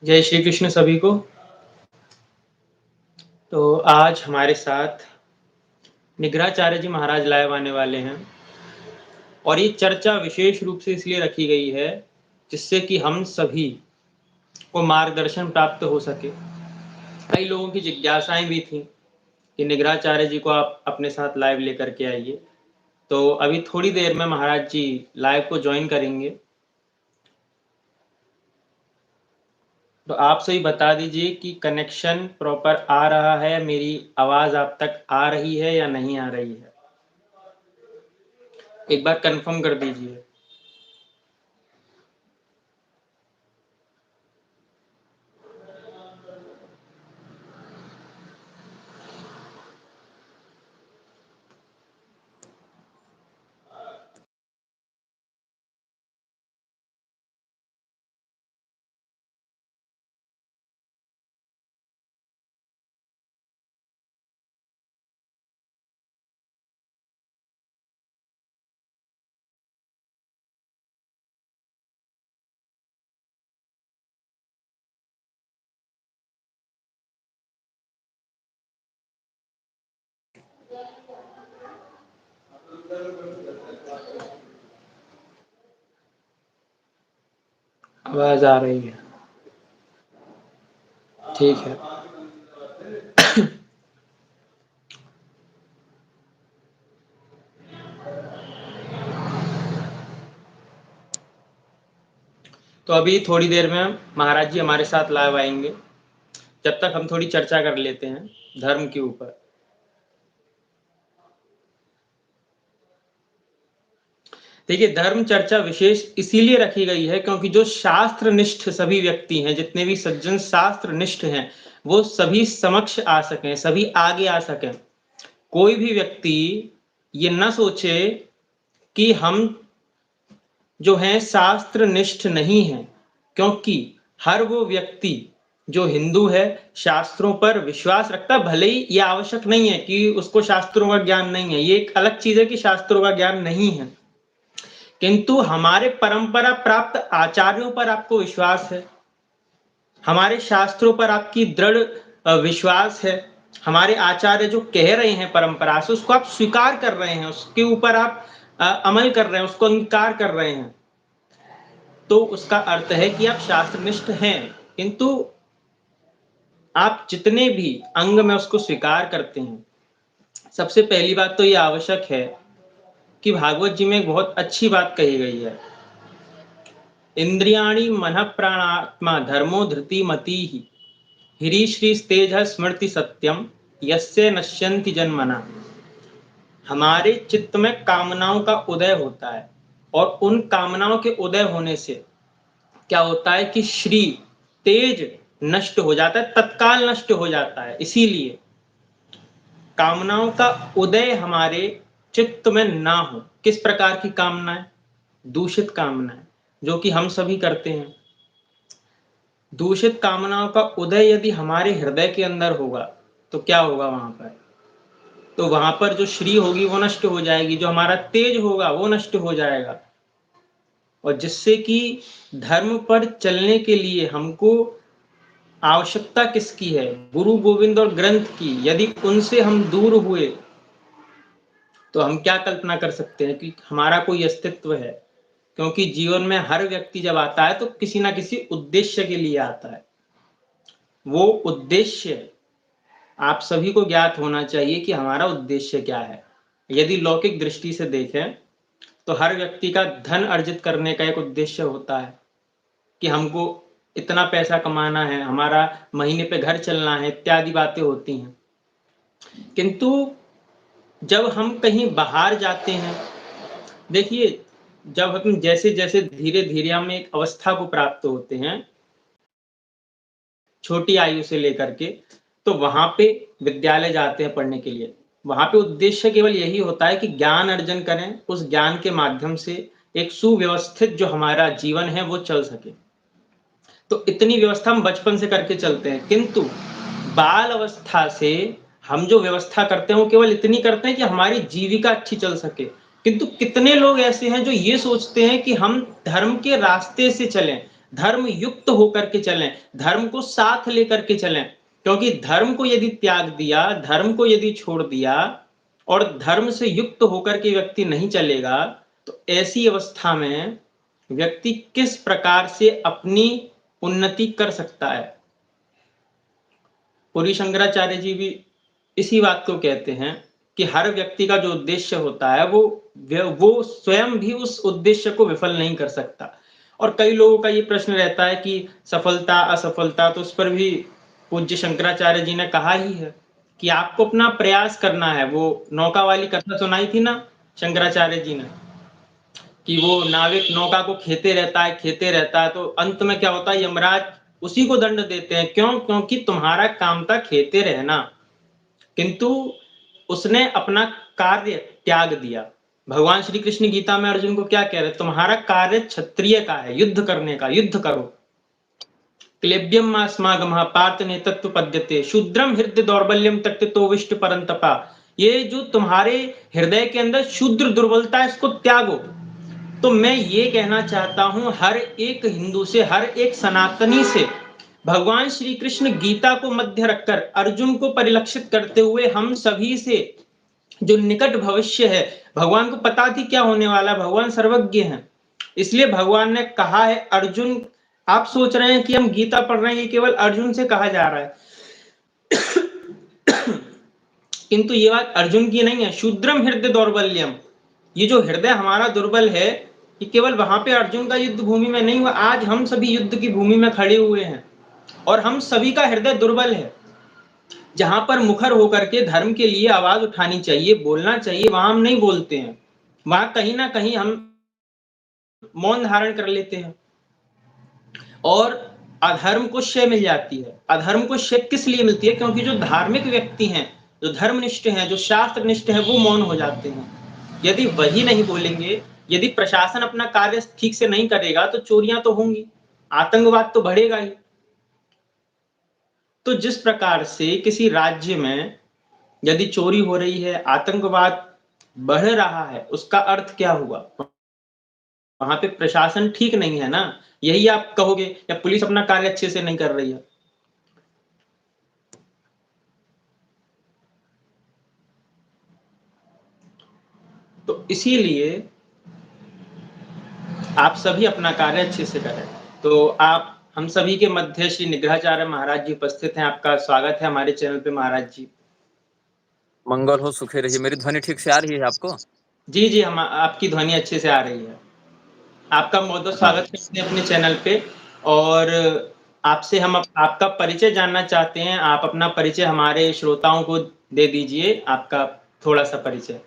जय श्री कृष्ण सभी को। तो आज हमारे साथ निग्रहाचार्य जी महाराज लाइव आने वाले हैं और ये चर्चा विशेष रूप से इसलिए रखी गई है जिससे कि हम सभी को मार्गदर्शन प्राप्त हो सके। कई लोगों की जिज्ञासाएं भी थी कि निग्रहाचार्य जी को आप अपने साथ लाइव लेकर के आइए। तो अभी थोड़ी देर में महाराज जी लाइव को ज्वाइन करेंगे। तो आप सही बता दीजिए कि कनेक्शन प्रॉपर आ रहा है, मेरी आवाज आप तक आ रही है या नहीं आ रही है, एक बार कंफर्म कर दीजिए। आवाज आ रही है, ठीक है। तो अभी थोड़ी देर में महाराज जी हमारे साथ लाइव आएंगे। जब तक हम थोड़ी चर्चा कर लेते हैं धर्म के ऊपर। देखिए, धर्म चर्चा विशेष इसीलिए रखी गई है क्योंकि जो शास्त्र निष्ठ सभी व्यक्ति हैं, जितने भी सज्जन शास्त्र निष्ठ हैं, वो सभी समक्ष आ सकें, सभी आगे आ सकें। कोई भी व्यक्ति ये न सोचे कि हम जो हैं शास्त्र निष्ठ नहीं हैं, क्योंकि हर वो व्यक्ति जो हिंदू है शास्त्रों पर विश्वास रखता है। भले ही ये आवश्यक नहीं है कि उसको शास्त्रों का ज्ञान नहीं है, ये एक अलग चीज है कि शास्त्रों का ज्ञान नहीं है, किंतु हमारे परंपरा प्राप्त आचार्यों पर आपको विश्वास है, हमारे शास्त्रों पर आपकी दृढ़ विश्वास है, हमारे आचार्य जो कह रहे हैं परंपरा से उसको आप स्वीकार कर रहे हैं, उसके ऊपर आप अमल कर रहे हैं, उसको अंगीकार कर रहे हैं, तो उसका अर्थ है कि आप शास्त्रनिष्ठ हैं। किंतु आप जितने भी अंग में उसको स्वीकार करते हैं, सबसे पहली बात तो ये आवश्यक है कि भागवत जी में एक बहुत अच्छी बात कही गई है, इंद्रियाणि मनः प्राणात्मा धर्मो धृति मति हिरी श्री तेज स्मृति सत्यम यस्य नश्यन्ति जन्मना। हमारे चित्त में कामनाओं का उदय होता है और उन कामनाओं के उदय होने से क्या होता है कि श्री तेज नष्ट हो जाता है, तत्काल नष्ट हो जाता है। इसीलिए कामनाओं का उदय हमारे चित्त में ना हो। किस प्रकार की कामनाएं? दूषित कामनाएं, जो कि हम सभी करते हैं। दूषित कामनाओं का उदय यदि हमारे हृदय के अंदर होगा तो क्या होगा वहां पर? तो वहां पर जो श्री होगी वो नष्ट हो जाएगी, जो हमारा तेज होगा वो नष्ट हो जाएगा, और जिससे कि धर्म पर चलने के लिए हमको आवश्यकता किसकी है? गुरु गोविंद और ग्रंथ की। यदि उनसे हम दूर हुए तो हम क्या कल्पना कर सकते हैं कि हमारा कोई अस्तित्व है? क्योंकि जीवन में हर व्यक्ति जब आता है तो किसी ना किसी उद्देश्य के लिए आता है। वो उद्देश्य आप सभी को ज्ञात होना चाहिए कि हमारा उद्देश्य क्या है। यदि लौकिक दृष्टि से देखें तो हर व्यक्ति का धन अर्जित करने का एक उद्देश्य होता है कि हमको इतना पैसा कमाना है, हमारा महीने पे घर चलना है, इत्यादि बातें होती हैं। किंतु जब हम कहीं बाहर जाते हैं, देखिए, जब हम जैसे जैसे धीरे धीरे हम एक अवस्था को प्राप्त होते हैं, छोटी आयु से लेकर के, तो वहां पे विद्यालय जाते हैं पढ़ने के लिए। वहां पे उद्देश्य केवल यही होता है कि ज्ञान अर्जन करें, उस ज्ञान के माध्यम से एक सुव्यवस्थित जो हमारा जीवन है वो चल सके। तो इतनी व्यवस्था हम बचपन से करके चलते हैं, किंतु बाल अवस्था से हम जो व्यवस्था करते हैं वो केवल इतनी करते हैं कि हमारी जीविका अच्छी चल सके। किंतु कितने लोग ऐसे हैं जो ये सोचते हैं कि हम धर्म के रास्ते से चलें, धर्म युक्त होकर के चलें, धर्म को साथ लेकर के चलें, क्योंकि धर्म को यदि त्याग दिया, धर्म को यदि छोड़ दिया और धर्म से युक्त होकर के व्यक्ति नहीं चलेगा, तो ऐसी अवस्था में व्यक्ति किस प्रकार से अपनी उन्नति कर सकता है। पूरी शंकराचार्य जी भी इसी बात को कहते हैं कि हर व्यक्ति का जो उद्देश्य होता है वो स्वयं भी उस उद्देश्य को विफल नहीं कर सकता। और कई लोगों का ये प्रश्न रहता है कि सफलता असफलता, तो उस पर भी पूज्य शंकराचार्य जी ने कहा ही है कि आपको अपना प्रयास करना है। वो नौका वाली कथा सुनाई थी ना शंकराचार्य जी ने, कि वो नाविक नौका को खेते रहता है, तो अंत में क्या होता है, यमराज उसी को दंड देते हैं। क्यों? क्योंकि तुम्हारा काम था खेते रहना, किंतु उसने अपना कार्य त्याग दिया। भगवान श्री कृष्ण गीता में अर्जुन को क्या कह रहे, तुम्हारा कार्य क्षत्रिय का है, युद्ध करने का, युद्ध करो। क्लेब्यम मास्मागमः पार्थ नेतत्व पद्यते शूद्रम हृदय दौर्बल्यम तक्तोविष्ट परंतपा। ये जो तुम्हारे हृदय के अंदर शूद्र दुर्बलता है, इसको त्यागो। तो मैं ये कहना चाहता हूं हर एक हिंदू से, हर एक सनातनी से, भगवान श्री कृष्ण गीता को मध्य रखकर अर्जुन को परिलक्षित करते हुए हम सभी से जो निकट भविष्य है, भगवान को पता थी क्या होने वाला, भगवान सर्वज्ञ हैं। इसलिए भगवान ने कहा है अर्जुन, आप सोच रहे हैं कि हम गीता पढ़ रहे हैं, ये केवल अर्जुन से कहा जा रहा है, किंतु ये बात अर्जुन की नहीं है। शूद्रम हृदय दौर्बल्यम, ये जो हृदय हमारा दुर्बल है, ये केवल वहां पे अर्जुन का युद्ध भूमि में नहीं हुआ, आज हम सभी युद्ध की भूमि में खड़े हुए हैं और हम सभी का हृदय दुर्बल है। जहां पर मुखर होकर के धर्म के लिए आवाज उठानी चाहिए, बोलना चाहिए, वहां हम नहीं बोलते हैं, वहां कहीं ना कहीं हम मौन धारण कर लेते हैं और अधर्म को शय मिल जाती है। अधर्म को शय किस लिए मिलती है? क्योंकि जो धार्मिक व्यक्ति हैं, जो धर्मनिष्ठ हैं, जो शास्त्रनिष्ठ हैं, वो मौन हो जाते हैं। यदि वही नहीं बोलेंगे, यदि प्रशासन अपना कार्य ठीक से नहीं करेगा, तो चोरियां तो होंगी, आतंकवाद तो बढ़ेगा ही। तो जिस प्रकार से किसी राज्य में यदि चोरी हो रही है, आतंकवाद बढ़ रहा है, उसका अर्थ क्या हुआ? वहां पे प्रशासन ठीक नहीं है ना, यही आप कहोगे, या पुलिस अपना कार्य अच्छे से नहीं कर रही है। तो इसीलिए आप सभी अपना कार्य अच्छे से करें। तो आप हम सभी के मध्य श्री निग्रहाचार्य महाराज जी उपस्थित हैं। आपका स्वागत है हमारे चैनल पे महाराज जी। मंगल हो, सुखी रहिए। मेरी ध्वनि ठीक से आ रही है आपको? जी जी, हम आपकी ध्वनि अच्छे से आ रही है। आपका बहुत बहुत स्वागत करते हैं अपने चैनल पे। और आपसे हम आपका परिचय जानना चाहते हैं। आप अपना परिचय हमारे श्रोताओं को दे दीजिए, आपका थोड़ा सा परिचय।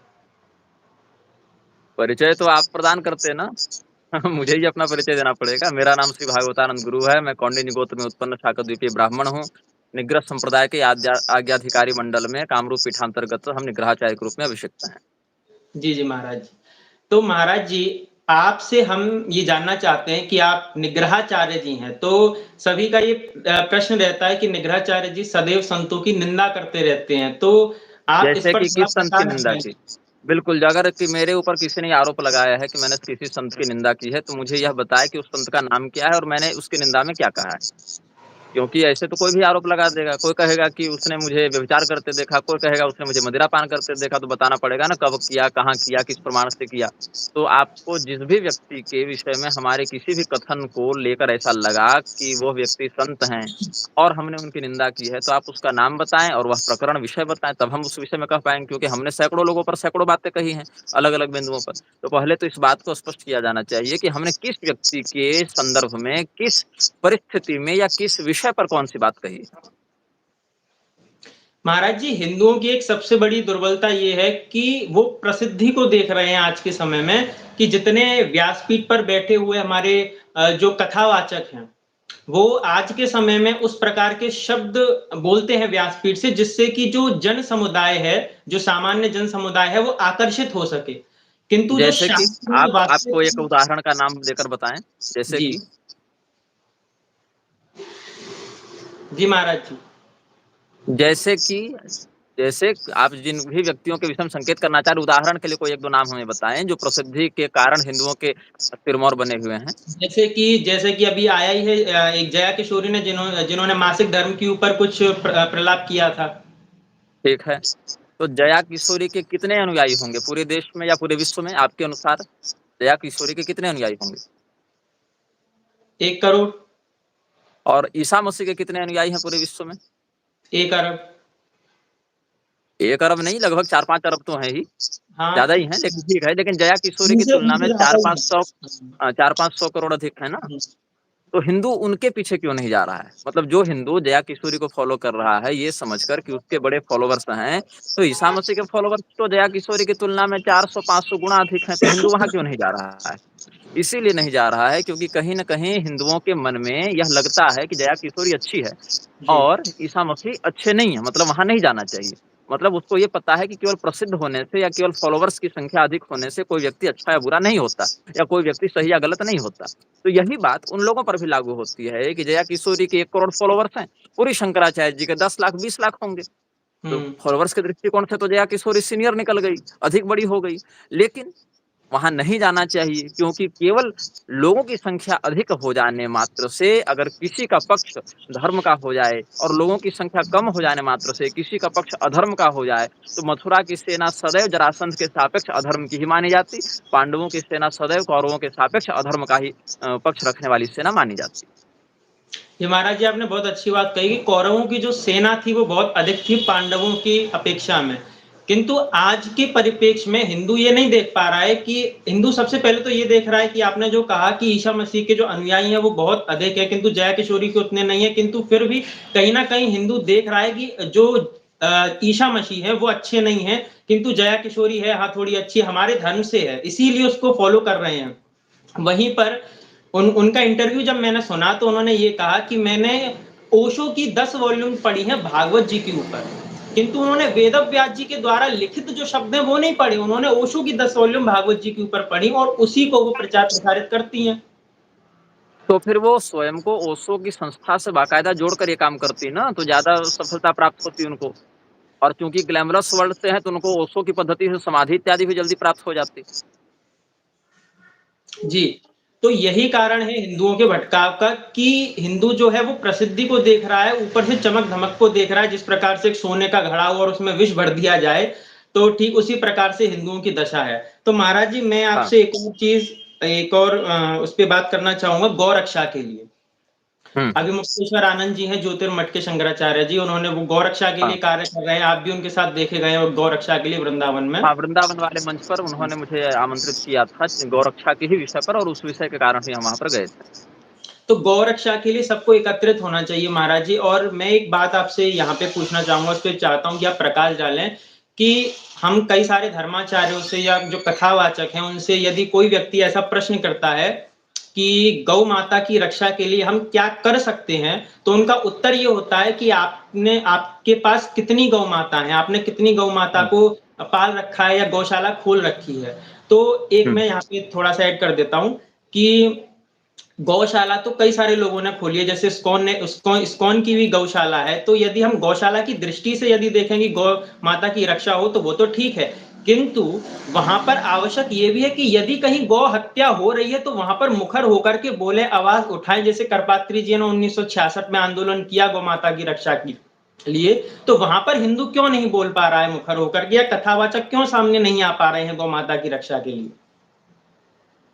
परिचय तो आप प्रदान करते हैं ना। मुझे ही अपना परिचय देना पड़ेगा। मेरा नाम श्री भागवतानंद गुरु है। मैं कौंडिन्य गोत्र में उत्पन्न शाकद्वीपीय ब्राह्मण हूँ। निग्रह संप्रदाय के आज्ञाधिकारी मंडल में कामरूप पीठांतर्गत हम निग्रहाचार्य के रूप में अभिषिक्त हैं। जी जी महाराज जी। तो महाराज जी, आपसे हम ये जानना चाहते हैं कि आप निग्रहाचार्य जी हैं। तो सभी का ये प्रश्न रहता है कि निग्रहाचार्य जी सदैव संतों की निंदा करते रहते हैं, तो आप इस जैसे पर कि थोड़ा किस संत की प्रकाश निंदा डालें। की? बिल्कुल, अगर कि मेरे ऊपर किसी ने आरोप लगाया है कि मैंने किसी संत की निंदा की है, तो मुझे यह बताए कि उस संत का नाम क्या है और मैंने उसकी निंदा में क्या कहा है। क्योंकि ऐसे तो कोई भी आरोप लगा देगा। कोई कहेगा कि उसने मुझे व्यभिचार करते देखा, कोई कहेगा उसने मुझे मदिरापान करते देखा, तो बताना पड़ेगा ना कब किया, कहाँ किया, किस प्रमाण से किया। तो आपको जिस भी व्यक्ति के विषय में हमारे किसी भी कथन को लेकर ऐसा लगा कि वो व्यक्ति संत हैं और हमने उनकी निंदा की है, तो आप उसका नाम बताएं और वह प्रकरण विषय बताएं, तब हम उस विषय में कह पाएंगे। क्योंकि हमने सैकड़ों लोगों पर सैकड़ों बातें कही हैं, अलग अलग बिंदुओं पर। तो पहले तो इस बात को स्पष्ट किया जाना चाहिए कि हमने किस व्यक्ति के संदर्भ में, किस परिस्थिति में या किस विषय पर कौन सी बात कही। महाराज जी, हिंदुओं की एक सबसे बड़ी दुर्बलता ये है कि वो प्रसिद्धि को देख रहे हैं आज के समय में, कि जितने व्यासपीठ पर बैठे हुए हमारे जो कथावाचक हैं, वो आज के समय में उस प्रकार के शब्द बोलते हैं व्यासपीठ से, जिससे कि जो जन समुदाय है, जो सामान्य जन समुदाय है, वो आकर्षित हो सके। किंतु जो जैसे कि शास्त्र में आप आपको एक वास्तव उदाहरण का नाम देकर बताएं। जैसे जी कि जी महाराज जी। जैसे कि जैसे आप जिन भी व्यक्तियों के विषय में संकेत करना चाह रहे, उदाहरण के लिए कोई 1-2 नाम हमें बताएँ, जो प्रसिद्धि के कारण हिंदुओं के सिरमौर बने हुए हैं। जैसे कि अभी आया ही है एक जया किशोरी ने जिन्होंने मासिक धर्म के ऊपर कुछ प्रलाप किया था। ठीक है। तो जया किशोरी के कितने अनुयायी होंगे पूरे देश में या पूरे विश्व में आपके अनुसार? जया किशोरी के कितने अनुयायी होंगे? 1 करोड़, और ईसा मसीह के कितने अनुयायी हैं पूरे विश्व में? 1 अरब। 1 अरब नहीं, लगभग 4-5 अरब तो हैं ही, हाँ, ज़्यादा ही हैं, लेकिन ठीक है। लेकिन जया किशोरी की उनसे तुलना में उनसे ज़्यादा ही है। 4-500 करोड़ अधिक है ना? हुँ, तो हिंदू उनके पीछे क्यों नहीं जा रहा है? मतलब जो हिंदू जया किशोरी को फ़ॉलो कर रहा है, ये समझकर कि उसके बड़े फ़ॉलोवर्स हैं, तो ईसा मसीह के फ़ॉलोवर्स तो जया किशोरी की तुलना में 400-500 गुना अधिक हैं, तो हिंदू वहाँ क्यों नहीं जा रहा है? इसीलिए नहीं जा रहा है क्योंकि कहीं न कहीं हिंदुओं के मन में यह लगता है कि जया किशोरी अच्छी है जी। और ईसा मसीह अच्छे नहीं हैं, मतलब वहाँ नहीं जाना चाहिए। मतलब उसको ये पता है कि केवल प्रसिद्ध होने से या केवल फ़ॉलोवर्स की संख्या अधिक होने से कोई व्यक्ति अच्छा या बुरा नहीं होता या कोई व्यक्ति सही या गलत नहीं होता। तो यही बात उन लोगों पर भी लागू होती है कि जया किशोरी के 1 करोड़ फ़ॉलोवर्स हैं, पूरी शंकराचार्य जी के 10 लाख 20 लाख होंगे। तो हुँ। फ़ॉलोवर्स के दृष्टिकोण से तो जया किशोरी सीनियर निकल गई, अधिक बड़ी हो गई। लेकिन वहाँ नहीं जाना चाहिए क्योंकि केवल लोगों की संख्या अधिक हो जाने मात्र से अगर किसी का पक्ष धर्म का हो जाए और लोगों की संख्या कम हो जाने मात्र से किसी का पक्ष अधर्म का हो जाए, तो मथुरा की सेना सदैव जरासंध के सापेक्ष अधर्म की ही मानी जाती, पांडवों की सेना सदैव कौरवों के सापेक्ष अधर्म का ही पक्ष रखने वाली सेना मानी जाती। ये महाराज जी आपने बहुत अच्छी बात कही कि कौरवों की जो सेना थी वो बहुत अधिक थी पांडवों की अपेक्षा में। किंतु आज के परिप्रेक्ष्य में हिंदू ये नहीं देख पा रहा है कि हिंदू सबसे पहले तो ये देख रहा है कि आपने जो कहा कि ईसा मसीह के जो अनुयायी हैं वो बहुत अधिक है, किंतु जया किशोरी के उतने नहीं है। किंतु फिर भी कहीं न कहीं हिंदू देख रहा है कि जो ईसा मसीह है वो अच्छे नहीं हैं, किंतु जया किशोरी है, हाँ, थोड़ी अच्छी हमारे धर्म से है, इसीलिए उसको फ़ॉलो कर रहे हैं। वहीं पर उनका इंटरव्यू जब मैंने सुना तो उन्होंने ये कहा कि मैंने ओशो की 10 वॉल्यूम पढ़ी हैं भागवत जी के ऊपर, किंतु उन्होंने वेदव्यास जी के द्वारा लिखित जो शब्द हैं वो नहीं पढ़े, उन्होंने ओशो की 10 वॉल्यूम भागवत जी के ऊपर पढ़ी और उसी को वो प्रचार प्रसारित करती हैं। तो फिर वो स्वयं को ओशो की संस्था से बाकायदा जोड़कर ये काम करती ना, तो ज़्यादा सफलता प्राप्त होती उनको। और चूँकि ग्लैमरस वर्ल्ड से हैं, तो उनको ओशो की पद्धति से समाधि इत्यादि भी जल्दी प्राप्त हो जाती। जी, तो यही कारण है हिंदुओं के भटकाव का कि हिंदू जो है वो प्रसिद्धि को देख रहा है, ऊपर से चमक-धमक को देख रहा है, जिस प्रकार से एक सोने का घड़ा हो और उसमें विष भर दिया जाए, तो ठीक उसी प्रकार से हिंदुओं की दशा है। तो महाराज जी मैं हाँ। आपसे एक और उस पे बात करना चाहूँगा गौ-रक्षा के लिए। हुँ, अभी मुक्तेश्वर आनंद जी हैं ज्योतिर्मठ के शंकराचार्य जी, उन्होंने वो गौ-रक्षा के लिए हाँ। कार्य कर रहे हैं, आप भी उनके साथ देखे गए हो गौ-रक्षा के लिए वृंदावन में। हाँ, वृंदावन वाले मंच पर उन्होंने मुझे आमंत्रित किया था गौरक्षा के ही विषय पर और उस विषय के कारण ही हम वहाँ पर गए थे। तो गौ रक्षा के लिए सबको एकत्रित होना चाहिए महाराज जी। और मैं एक बात आपसे यहाँ पे पूछना चाहूँगा, उस पे चाहता हूँ कि आप प्रकाश डालें कि हम कई सारे धर्माचार्यों से या जो कथावाचक हैं, उनसे यदि कोई व्यक्ति ऐसा प्रश्न करता है कि गौ माता की रक्षा के लिए हम क्या कर सकते हैं? तो उनका उत्तर ये होता है कि आपके पास कितनी गौ माता हैं? आपने कितनी गौ माता हुँ, को पाल रखा है या गौशाला खोल रखी है? तो एक हुँ, मैं यहाँ पे थोड़ा-सा ऐड कर देता हूँ कि गौशाला तो कई सारे लोगों ने खोली है, जैसे इस्कॉन की भी गौशाला है, तो यदि हम गौशाला की दृष्टि से यदि देखें कि गौ माता की रक्षा हो, तो वो तो ठीक है। किंतु वहाँ पर आवश्यक ये भी है कि यदि कहीं गौ हत्या हो रही है, तो वहाँ पर मुखर होकर के बोले, आवाज़ उठाएँ, जैसे करपात्री जी ने 1966 में आंदोलन किया गौ माता की रक्षा के लिए, तो वहाँ पर हिंदू क्यों नहीं बोल पा रहा है मुखर होकर के, या कथावाचक क्यों सामने नहीं आ पा रहे हैं गौ माता की रक्षा के लिए?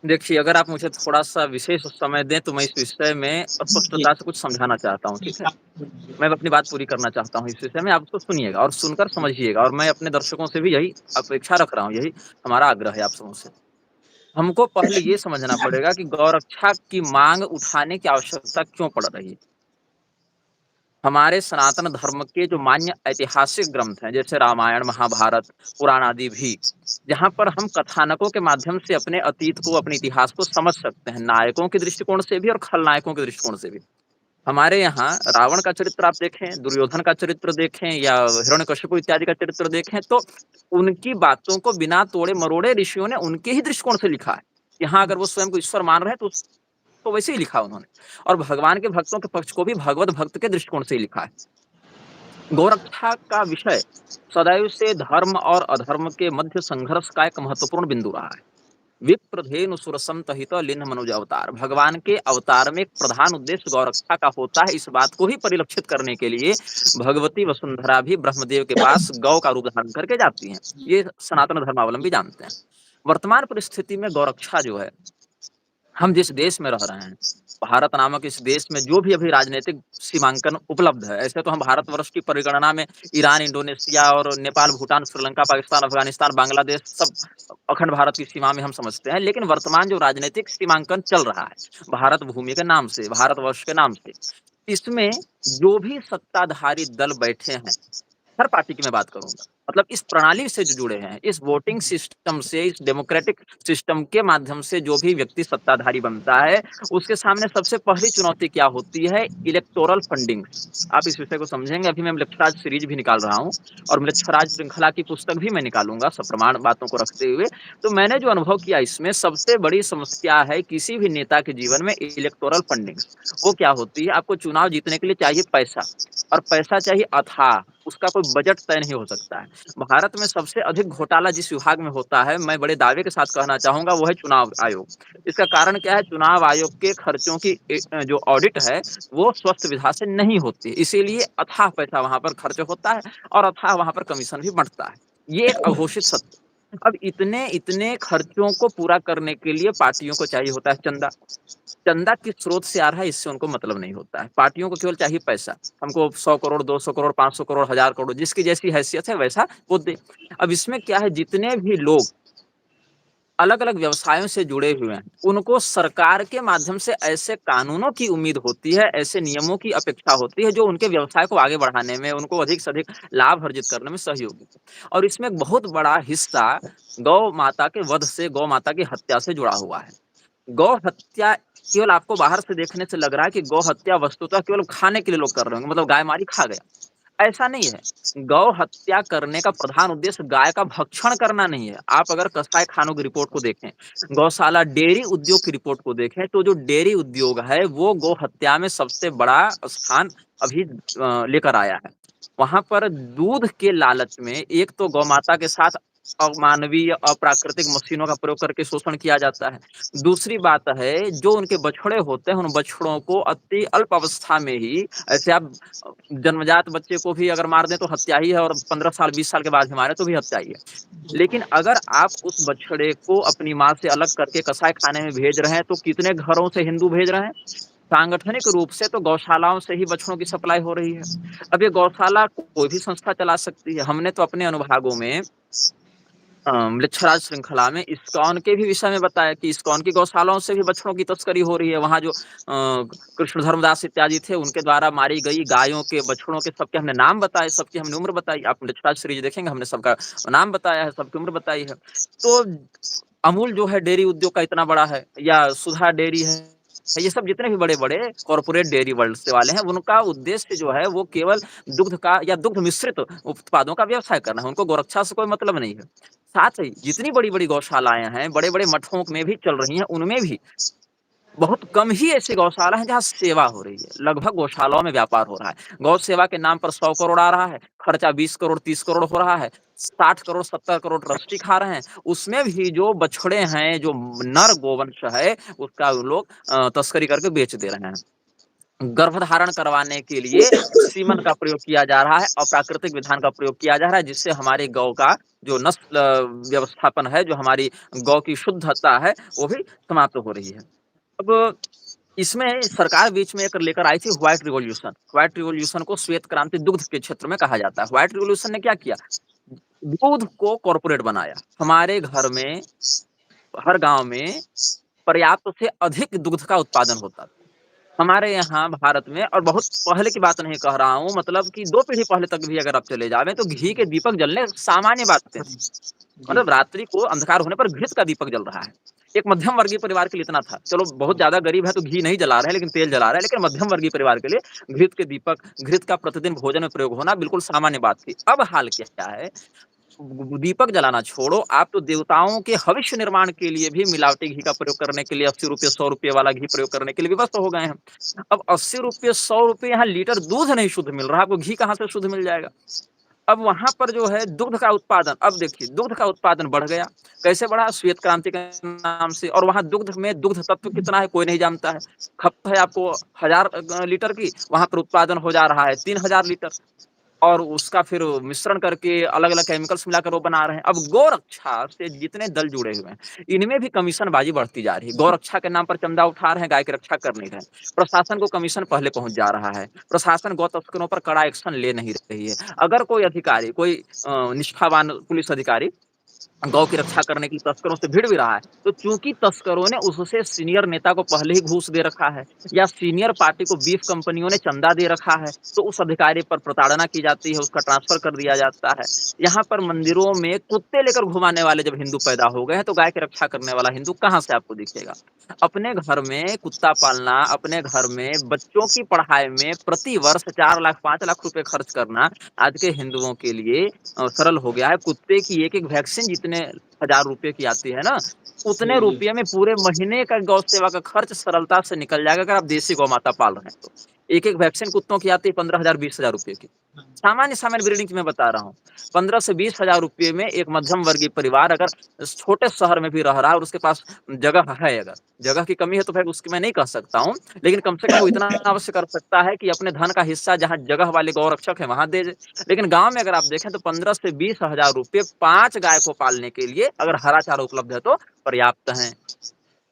देखिए, अगर आप मुझे थोड़ा-सा विशेष समय दें, तो मैं इस विषय में जी, स्पष्टता से कुछ समझाना चाहता हूँ, जी, ठीक है? आप मैं अपनी बात पूरी करना चाहता हूँ इस विषय में, आप उसको सुनिएगा और सुनकर समझिएगा और मैं अपने दर्शकों से भी यही अपेक्षा रख रहा हूँ, यही हमारा आग्रह है आप सबों से। हमको पहले ये समझना पड़ेगा कि गौरक्षा की माँग उठाने की आवश्यकता क्यों पड़ रही है? हमारे सनातन धर्म के जो मान्य ऐतिहासिक ग्रंथ हैं, जैसे रामायण, महाभारत, पुराण आदि भी, जहाँ पर हम कथानकों के माध्यम से अपने अतीत को, अपने इतिहास को समझ सकते हैं, नायकों के दृष्टिकोण से भी और खलनायकों के दृष्टिकोण से भी। हमारे यहाँ रावण का चरित्र आप देखें, दुर्योधन का चरित्र देखें या हिरण्यकशिपु इत्यादि का चरित्र देखें, तो उनकी बातों को बिना तोड़े-मरोड़े ऋषियों ने उनके ही दृष्टिकोण से लिखा है। यहाँ अगर वो स्वयं को ईश्वर मान रहे हैं, तो उसको वैसे ही लिखा उन्होंने और भगवान के भक्तों के पक्ष को भी भगवत भक्त के दृष्टिकोण से ही लिखा है। गौरक्षा का विषय सदैव से धर्म और अधर्म के मध्य संघर्ष का एक महत्वपूर्ण बिंदु रहा है। विप्रधेनु सुरसंतहित लिन्ह मनुज अवतार, भगवान के अवतार में एक प्रधान उद्देश्य गौरक्षा का होता है। इस बात को ही परिलक्षित करने के लिए भगवती वसुंधरा भी ब्रह्मदेव के पास गौ का रूप धारण करके जाती हैं। ये सनातन धर्मावलंबी जानते हैं। वर्तमान परिस्थिति में गौरक्षा जो है, हम जिस देश में रह रहे हैं, भारत नामक इस देश में जो भी अभी राजनीतिक सीमांकन उपलब्ध है, ऐसे तो हम भारतवर्ष की परिगणना में ईरान, इंडोनेशिया और नेपाल, भूटान, श्रीलंका, पाकिस्तान, अफगानिस्तान, बांग्लादेश सब अखंड भारत की सीमा में हम समझते हैं। लेकिन वर्तमान जो राजनीतिक सीमांकन चल रहा है भारत भूमि के नाम से, भारतवर्ष के नाम से, इसमें जो भी सत्ताधारी दल बैठे हैं, हर पार्टी की मैं बात करूंगा, मतलब इस प्रणाली से जो जुड़े हैं, इस वोटिंग सिस्टम से, इस डेमोक्रेटिक सिस्टम के माध्यम से जो भी व्यक्ति सत्ताधारी बनता है, उसके सामने सबसे पहली चुनौती क्या होती है? Electoral funding. आप इस विषय को समझेंगे। अभी मैं मृक्षराज सीरीज भी निकाल रहा हूँ और मृक्षराज श्रृंखला की पुस्तक भी मैं निकालूंगा सप्रमाण बातों को रखते हुए। तो मैंने जो अनुभव किया, इसमें सबसे बड़ी समस्या है किसी भी नेता के जीवन में इलेक्टोरल फंडिंग। वो क्या होती है? आपको चुनाव जीतने के लिए चाहिए पैसा, और पैसा चाहिए अथाह, उसका कोई बजट तय नहीं हो सकता है। भारत में सबसे अधिक घोटाला जिस विभाग में होता है, मैं बड़े दावे के साथ कहना चाहूँगा, वो है चुनाव आयोग। इसका कारण क्या है? चुनाव आयोग के खर्चों की जो ऑडिट है, वो स्वस्थ विधा से नहीं होती। इसीलिए अथाह पैसा वहाँ पर खर्च होता है और अथाह वहाँ पर कमीशन भी बढ़ता है। ये एक अघोषित सत्य। अब इतने इतने खर्चों को पूरा करने के लिए पार्टियों को चाहिए होता है चंदा। चंदा किस स्रोत से आ रहा है, इससे उनको मतलब नहीं होता है। पार्टियों को केवल चाहिए पैसा। हमको 100 करोड़, 200 करोड़, 500 करोड़, 1000 करोड़, जिसकी जैसी हैसियत है वैसा वो दे। अब इसमें क्या है, जितने भी लोग अलग-अलग व्यवसायों से जुड़े हुए हैं, उनको सरकार के माध्यम से ऐसे कानूनों की उम्मीद होती है, ऐसे नियमों की अपेक्षा होती है, जो उनके व्यवसाय को आगे बढ़ाने में, उनको अधिक से अधिक लाभ अर्जित करने में सहयोगी हो। और इसमें एक बहुत बड़ा हिस्सा गौ माता के वध से, गौ माता की हत्या से जुड़ा हुआ है। गौ हत्या केवल आपको बाहर से देखने से लग रहा है कि गौ हत्या वस्तुतः केवल खाने के लिए लोग कर रहे होंगे, मतलब गाय मारी खा गया। ऐसा नहीं है। गौ हत्या करने का प्रधान उद्देश्य गाय का भक्षण करना नहीं है। आप अगर कसाई खानों की रिपोर्ट को देखें, गौशाला डेयरी उद्योग की रिपोर्ट को देखें, तो जो डेयरी उद्योग है, वो गौ हत्या में सबसे बड़ा स्थान अभी लेकर आया है। वहाँ पर दूध के लालच में एक तो गौ माता के साथ अमानवीय, अप्राकृतिक मशीनों का प्रयोग करके शोषण किया जाता है। दूसरी बात है, जो उनके बछड़े होते हैं, उन बछड़ों को अति अल्प अवस्था में ही, ऐसे आप जन्मजात बच्चे को भी अगर मार दें तो हत्या ही है, और 15 साल 20 साल के बाद ही मारे तो भी हत्या ही है। लेकिन अगर आप उस बछड़े को अपनी माँ से अलग करके कसाई खाने में भेज रहे हैं, तो कितने घरों से हिंदू भेज रहे हैं? सांगठनिक रूप से तो गौशालाओं से ही बछड़ों की सप्लाई हो रही है। अब ये गौशाला कोई भी संस्था चला सकती है। हमने तो अपने अनुभागों में मृक्षराज श्रृंखला में इस्कॉन के भी विषय में बताया कि इस्कॉन की गौशालाओं से भी बछड़ों की तस्करी हो रही है। वहाँ जो कृष्ण धर्मदास इत्यादि थे, उनके द्वारा मारी गई गायों के, बछड़ों के, सबके हमने नाम बताए, सबकी हमने उम्र बताई। आप मृक्षराज सीरीज देखेंगे, हमने सबका नाम बताया है, सबकी उम्र बताई है। तो अमूल जो है डेयरी उद्योग का इतना बड़ा है, या सुधा डेयरी है, ये सब जितने भी बड़े-बड़े कॉर्पोरेट डेयरी वर्ल्ड से वाले हैं, उनका उद्देश्य जो है वो केवल दुग्ध का या दुग्ध मिश्रित उत्पादों का व्यवसाय करना है। उनको गोरक्षा से कोई मतलब नहीं है। साथ ही जितनी बड़ी-बड़ी गौशालाएँ हैं, बड़े-बड़े मठों में भी चल रही हैं, उनमें भी बहुत कम ही ऐसी गौशाला हैं जहाँ सेवा हो रही है। लगभग गौशालाओं में व्यापार हो रहा है। गौ सेवा के नाम पर 100 करोड़ आ रहा है, खर्चा 20 करोड़ 30 करोड़ हो रहा है, 60 करोड़ 70 करोड़ ट्रस्टी खा रहे हैं। उसमें भी जो बछड़े हैं, जो नर गोवंश है, उसका वो लोग तस्करी करके बेच दे रहे हैं। गर्भधारण करवाने के लिए सीमन का प्रयोग किया जा रहा है, अप्राकृतिक विधान का प्रयोग किया जा रहा है, जिससे हमारी गौ का जो नस्ल व्यवस्थापन है, जो हमारी गौ की शुद्धता है, वो भी समाप्त हो रही है। अब इसमें सरकार बीच में एक लेकर आई थी व्हाइट रिवॉल्यूशन। व्हाइट रिवॉल्यूशन को श्वेत क्रांति दुग्ध के क्षेत्र में कहा जाता है। व्हाइट रिवॉल्यूशन ने क्या किया? दूध को कॉर्पोरेट बनाया। हमारे घर में, हर गाँव में पर्याप्त से अधिक दुग्ध का उत्पादन होता था। हमारे यहाँ भारत में, और बहुत पहले की बात नहीं कह रहा हूँ, मतलब कि 2 पीढ़ी पहले तक भी अगर आप चले जावें, तो घी के दीपक जलने सामान्य बातें थी। जी। मतलब रात्रि को अंधकार होने पर घृत का दीपक जल रहा है। एक मध्यम वर्गीय परिवार के लिए इतना था। चलो बहुत ज़्यादा गरीब है तो घी नहीं जला रहा है, लेकिन तेल जला रहा है, लेकिन मध्यम वर्गीय परिवार के लिए घृत के दीपक, घृत का प्रतिदिन भोजन में प्रयोग होना बिल्कुल सामान्य बात थी। अब हाल क्या है? दीपक जलाना छोड़ो, आप तो देवताओं के हविष्य निर्माण के लिए भी मिलावटी घी का प्रयोग करने के लिए 80 रुपए, 100 रुपए वाला घी प्रयोग करने के लिए विवश हो गए हैं। अब 80 रुपए, 100 रुपए यहाँ लीटर दूध नहीं शुद्ध मिल रहा, आपको घी कहाँ से शुद्ध मिल जाएगा? अब वहां पर जो है दुग्ध का उत्पादन, अब देखिए दुग्ध का उत्पादन बढ़ गया। कैसे बढ़ा? श्वेत क्रांति के नाम से। और वहां दुग्ध में दुग्ध तत्व कितना है कोई नहीं जानता है। खपत है आपको 1000 लीटर की, वहां पर उत्पादन हो जा रहा है 3000 लीटर। और उसका फिर मिश्रण करके अलग-अलग केमिकल्स मिलाकर वो बना रहे हैं। अब गौरक्षा से जितने दल जुड़े हुए हैं, इनमें भी कमीशनबाजी बढ़ती जा रही है। गौरक्षा के नाम पर चंदा उठा रहे हैं, गाय की रक्षा कर नहीं रहे हैं। प्रशासन को कमीशन पहले पहुँच जा रहा है। प्रशासन गौ तस्करों पर कड़ा एक्शन ले नहीं रही है। अगर कोई अधिकारी, कोई निष्ठावान पुलिस अधिकारी गौ की रक्षा करने के लिए तस्करों से भिड़ भी रहा है, तो चूंकि तस्करों ने उससे सीनियर नेता को पहले ही घूस दे रखा है, या सीनियर पार्टी को बीफ कंपनियों ने चंदा दे रखा है, तो उस अधिकारी पर प्रताड़ना की जाती है, उसका ट्रांसफर कर दिया जाता है। यहाँ पर मंदिरों में कुत्ते लेकर घुमाने वाले जब हिंदू पैदा हो गए हैं, तो गाय की रक्षा करने वाला हिंदू कहाँ से आपको दिखेगा? अपने घर में कुत्ता पालना, अपने घर में बच्चों की पढ़ाई में प्रति वर्ष 4 लाख 5 लाख रुपए खर्च करना आज के हिंदुओं के लिए सरल हो गया है। कुत्ते की एक-एक वैक्सीन जितने हजार रुपए की आती है ना, उतने जी, जी। रुपये में पूरे महीने का गौ सेवा का खर्च सरलता से निकल जाएगा अगर आप देसी गौ माता पाल रहे हैं तो। एक-एक वैक्सीन कुत्तों की आती है 15,000 20,000 रुपए की। सामान्य ब्रीडिंग की मैं बता रहा हूँ। 15 से 20,000 रुपए में एक मध्यम वर्गीय परिवार अगर छोटे शहर में भी रह रहा है और उसके पास जगह है, अगर जगह की कमी है तो फिर उसकी मैं नहीं कह सकता हूँ, लेकिन कम से कम वो इतना अवश्य कर सकता है कि अपने धन का हिस्सा जहाँ जगह वाले गौ रक्षक है वहां दे दे। लेकिन गाँव में अगर आप देखें तो 15 से 20,000 रुपए 5 गाय को पालने के लिए अगर हरा चारा उपलब्ध है तो पर्याप्त है।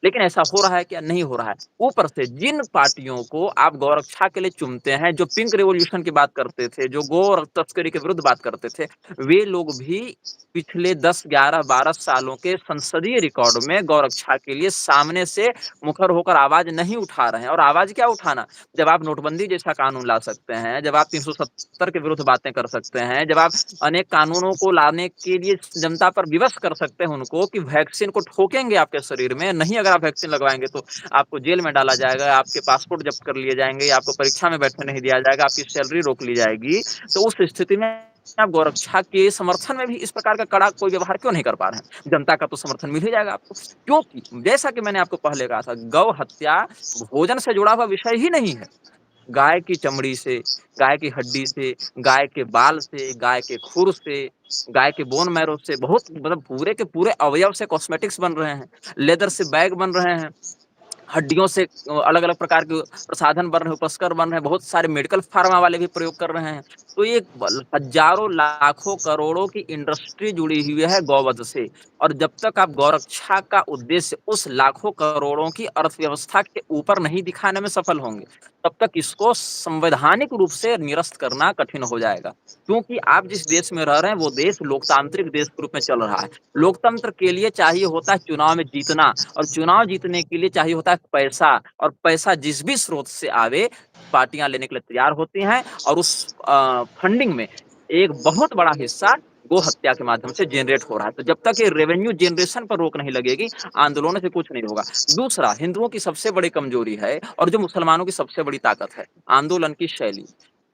लेकिन ऐसा हो रहा है क्या? नहीं हो रहा है। ऊपर से जिन पार्टियों को आप गौरक्षा के लिए चुनते हैं, जो पिंक रिवॉल्यूशन की बात करते थे, जो गौ तस्करी के विरुद्ध बात करते थे, वे लोग भी पिछले 10, 11, 12 सालों के संसदीय रिकॉर्ड में गौरक्षा के लिए सामने से मुखर होकर आवाज नहीं उठा रहे हैं। और आवाज क्या उठाना? जब आप नोटबंदी जैसा कानून ला सकते हैं, जब आप 370 के विरुद्ध बातें कर सकते हैं, जब आप अनेक कानूनों को लाने के लिए जनता पर विवश कर सकते हैं उनको कि वैक्सीन को ठोकेंगे आपके शरीर में, नहीं अगर आप वैक्सीन लगवाएँगे तो आपको जेल में डाला जाएगा, आपके पासपोर्ट जब्त कर लिए जाएँगे, आपको परीक्षा में बैठने नहीं दिया जाएगा, आपकी सैलरी रोक ली जाएगी। तो उस स्थिति में आप गौरक्षा के समर्थन में भी इस प्रकार का कड़ा कोई व्यवहार क्यों नहीं कर पा रहे हैं? जनता का तो समर्थन मिल ही जाएगा आपको। क्योंकि जैसा कि मैंने आपको पहले कहा था, गौ हत्या भोजन से जुड़ा हुआ विषय ही नहीं है। गाय की चमड़ी से, गाय की हड्डी से, गाय के बाल से, गाय के खुर से, गाय के बोन मैरो से बहुत मतलब पूरे के पूरे अवयव से कॉस्मेटिक्स बन रहे हैं, लेदर से बैग बन रहे हैं। हड्डियों से अलग-अलग प्रकार के प्रसाधन बन रहे हैं, उपस्कर बन रहे हैं, बहुत सारे मेडिकल फार्मा वाले भी प्रयोग कर रहे हैं। तो ये हज़ारों, लाखों, करोड़ों की इंडस्ट्री जुड़ी हुई है गौवध से। और जब तक आप गौरक्षा का उद्देश्य उस लाखों, करोड़ों की अर्थव्यवस्था के ऊपर नहीं दिखाने में सफल होंगे, तब तक इसको संवैधानिक रूप से निरस्त करना कठिन हो जाएगा। क्योंकि आप जिस देश में रह रहे हैं, वो देश लोकतांत्रिक देश के रूप में चल रहा है। लोकतंत्र के लिए चाहिए होता है चुनाव में जीतना, और चुनाव जीतने के लिए चाहिए होता है पैसा, और पैसा जिस भी स्रोत से आवे, पार्टियां लेने के लिए तैयार होती हैं। और उस फंडिंग में एक बहुत बड़ा हिस्सा गो हत्या के माध्यम से जनरेट हो रहा है। तो जब तक ये रेवेन्यू जनरेशन पर रोक नहीं लगेगी, आंदोलनों से कुछ नहीं होगा। दूसरा, हिंदुओं की सबसे बड़ी कमजोरी है और जो मुसलमानों की सबसे बड़ी ताकत है, आंदोलन की शैली।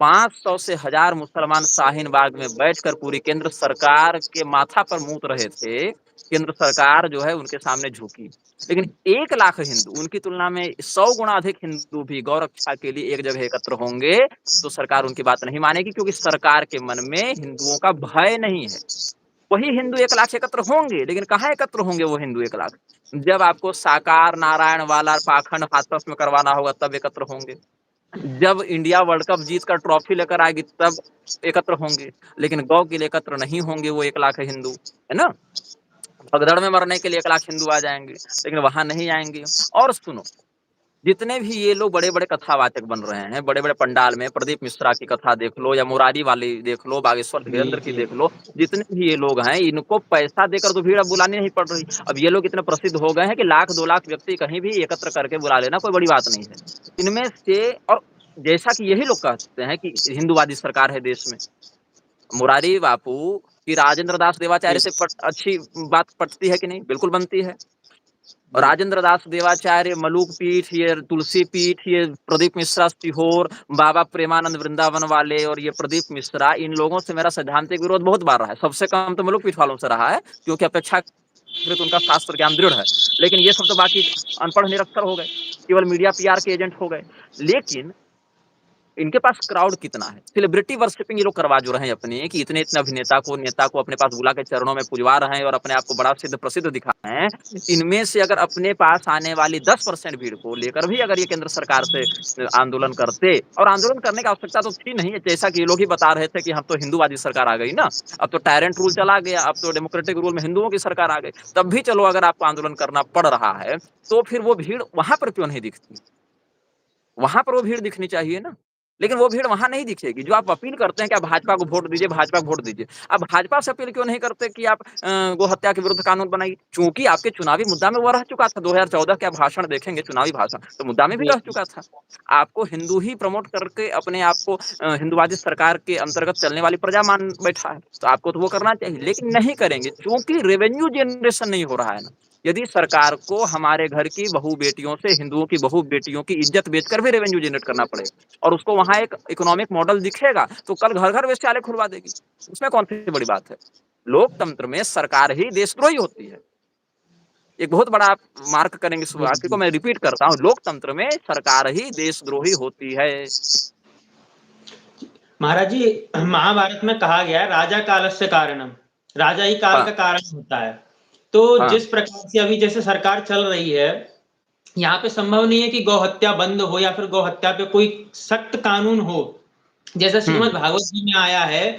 500 से 1000 मुसलमान शाहीन बाग में बैठकर पूरी केंद्र सरकार के माथा पर मूत रहे थे। केंद्र सरकार जो है उनके सामने झुकी। लेकिन 1 लाख हिंदू, उनकी तुलना में 100 गुना अधिक हिंदू भी गौ-रक्षा के लिए एक जगह एकत्र होंगे, तो सरकार उनकी बात नहीं मानेगी, क्योंकि सरकार के मन में हिंदुओं का भय नहीं है। वही हिंदू 1 लाख एकत्र होंगे, लेकिन कहाँ एकत्र होंगे वो हिंदू 1 लाख? जब आपको साकार, नारायण वाला पाखंड हाथरस में करवाना होगा तब एकत्र होंगे। जब इंडिया वर्ल्ड कप जीत कर ट्रॉफी लेकर आएगी तब एकत्र होंगे। लेकिन गौ के लिए एकत्र नहीं होंगे वो 1 लाख हिंदू, है ना? भगदड़ में मरने के लिए 1 लाख हिंदू आ जाएँगे, लेकिन वहाँ नहीं आएँगे। और सुनो, जितने भी ये लोग बड़े-बड़े कथावाचक बन रहे हैं, बड़े-बड़े पंडाल में प्रदीप मिश्रा की कथा देख लो, या मुरारी वाली देख लो, बागेश्वर जी, धीरेन्द्र की जी। देख लो, जितने भी ये लोग हैं, इनको पैसा देकर तो भीड़ अब बुलानी नहीं पड़ रही। अब ये लोग इतने प्रसिद्ध हो गए हैं कि लाख 2 लाख व्यक्ति कहीं भी एकत्र करके बुला लेना कोई बड़ी बात नहीं है। इनमें से, और जैसा कि यही लोग कहते हैं कि हिंदूवादी सरकार है देश में, मुरारी बापू की राजेंद्र दास देवाचार्य जी। से अच्छी बात पटती है कि नहीं? बिल्कुल बनती है। और जी। राजेंद्र दास देवाचार्य, मलुक पीठ, ये तुलसी पीठ, ये प्रदीप मिश्रा सीहोर, बाबा प्रेमानंद वृंदावन वाले और ये प्रदीप मिश्रा, इन लोगों से मेरा सैद्धांतिक विरोध बहुत बार रहा है। सबसे कम तो मलुक पीठ वालों से रहा है, क्योंकि अपेक्षाकृत उनका शास्त्र ज्ञान दृढ़ है। लेकिन ये सब तो बाकी अनपढ़ निरक्षर हो गए, केवल मीडिया पीआर के एजेंट हो गए। लेकिन इनके पास क्राउड कितना है, सेलिब्रिटी वर्शिपिंग ये लोग करवा जो रहे हैं अपनी, कि इतने इतने अभिनेता को, नेता को अपने पास बुला के चरणों में पुजवा रहे हैं और अपने आप को बड़ा सिद्ध प्रसिद्ध दिखा रहे हैं। इनमें से अगर अपने पास आने वाली 10% भीड़ को लेकर भी अगर ये केंद्र सरकार से आंदोलन करते, और आंदोलन करने की आवश्यकता तो थी नहीं, जैसा कि ये लोग ही बता रहे थे कि हम तो हिंदूवादी सरकार आ गई ना, अब तो टायरेंट रूल चला गया, अब तो डेमोक्रेटिक रूल में हिंदुओं की सरकार आ गई। तब भी चलो, अगर आपको आंदोलन करना पड़ रहा है, तो फिर वो भीड़ वहां पर क्यों नहीं दिखती? वहां पर वो भीड़ दिखनी चाहिए ना। लेकिन वो भीड़ वहां नहीं दिखेगी। जो आप अपील करते हैं कि आप भाजपा को वोट दीजिए, भाजपा को वोट दीजिए, आप भाजपा से अपील क्यों नहीं करते कि आप गो हत्या के विरुद्ध कानून बनाइए? चूंकि आपके चुनावी मुद्दा में वो रह चुका था। 2014 के आप भाषण देखेंगे, चुनावी भाषण, तो मुद्दा में भी रह चुका था। आपको हिंदू ही प्रमोट करके अपने आप को हिंदुवादी सरकार के अंतर्गत चलने वाली प्रजा मान बैठा है, तो आपको तो वो करना चाहिए, लेकिन नहीं करेंगे, क्योंकि रेवेन्यू जनरेशन नहीं हो रहा है ना। यदि सरकार को हमारे घर की बहू बेटियों से, हिंदुओं की बहू बेटियों की इज्जत बेचकर भी रेवेन्यू जनरेट करना पड़ेगा, और उसको वहां एक इकोनॉमिक मॉडल दिखेगा, तो कल घर घर वेश्यालय खुलवा देगी। उसमें कौन सी बड़ी बात है? लोकतंत्र में सरकार ही देशद्रोही होती है। एक बहुत बड़ा आप मार्क करेंगे इस जी, वाक्य को, जी। मैं रिपीट करता हूँ, लोकतंत्र में सरकार ही देशद्रोही होती है। महाराज जी, महाभारत में कहा गया है राजा कालस्य कारणम, राजा ही काल हाँ, का कारण होता है। तो हाँ, जिस प्रकार से अभी जैसे सरकार चल रही है, यहाँ पे संभव नहीं है कि गौ हत्या बंद हो या फिर गौ हत्या पे कोई सख्त कानून हो। जैसा श्रीमद् हम्म, भागवत जी में आया है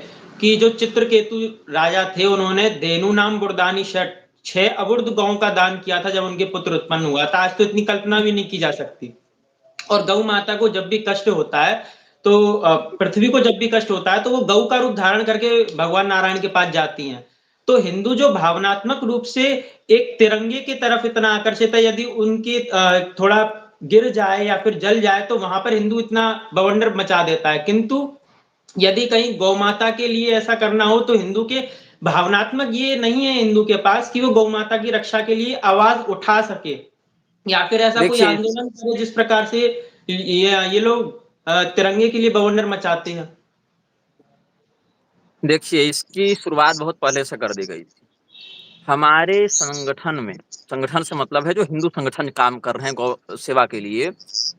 कि जो चित्रकेतु राजा थे, उन्होंने धेनु नाम बुर्दानी षट 6 अबुर्द गौं का दान किया था जब उनके पुत्र उत्पन्न हुआ था। आज तो इतनी कल्पना भी नहीं की जा सकती। और गौ माता को जब भी कष्ट होता है, तो पृथ्वी को जब भी कष्ट होता है, तो वो गौ का रूप धारण करके भगवान नारायण के पास जाती हैं। तो हिंदू जो भावनात्मक रूप से एक तिरंगे की तरफ इतना आकर्षित है, यदि उनकी थोड़ा गिर जाए या फिर जल जाए, तो वहां पर हिंदू इतना बवंडर मचा देता है। किंतु यदि कहीं गौ माता के लिए ऐसा करना हो, तो हिंदू के भावनात्मक ये नहीं है हिंदू के पास कि वो गौ माता की रक्षा के लिए आवाज उठा सके, या फिर ऐसा कोई देखिए, आंदोलन करे जिस प्रकार से ये लोग तिरंगे के लिए बवंडर मचाते हैं। देखिए, इसकी शुरुआत बहुत पहले से कर दी गई थी। हमारे संगठन में, संगठन से मतलब है जो हिंदू संगठन काम कर रहे हैं गौ सेवा के लिए,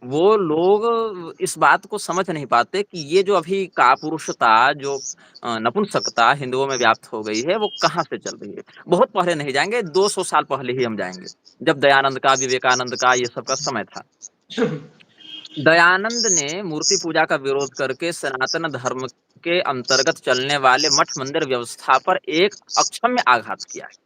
वो लोग इस बात को समझ नहीं पाते कि ये जो अभी कापुरुषता, जो नपुंसकता हिंदुओं में व्याप्त हो गई है, वो कहाँ से चल रही है। बहुत पहले नहीं जाएंगे, 200 साल पहले ही हम जाएंगे, जब दयानंद का, विवेकानंद का, ये सब का समय था। दयानंद ने मूर्ति पूजा का विरोध करके सनातन धर्म के अंतर्गत चलने वाले मठ मंदिर व्यवस्था पर एक अक्षम्य आघात किया है,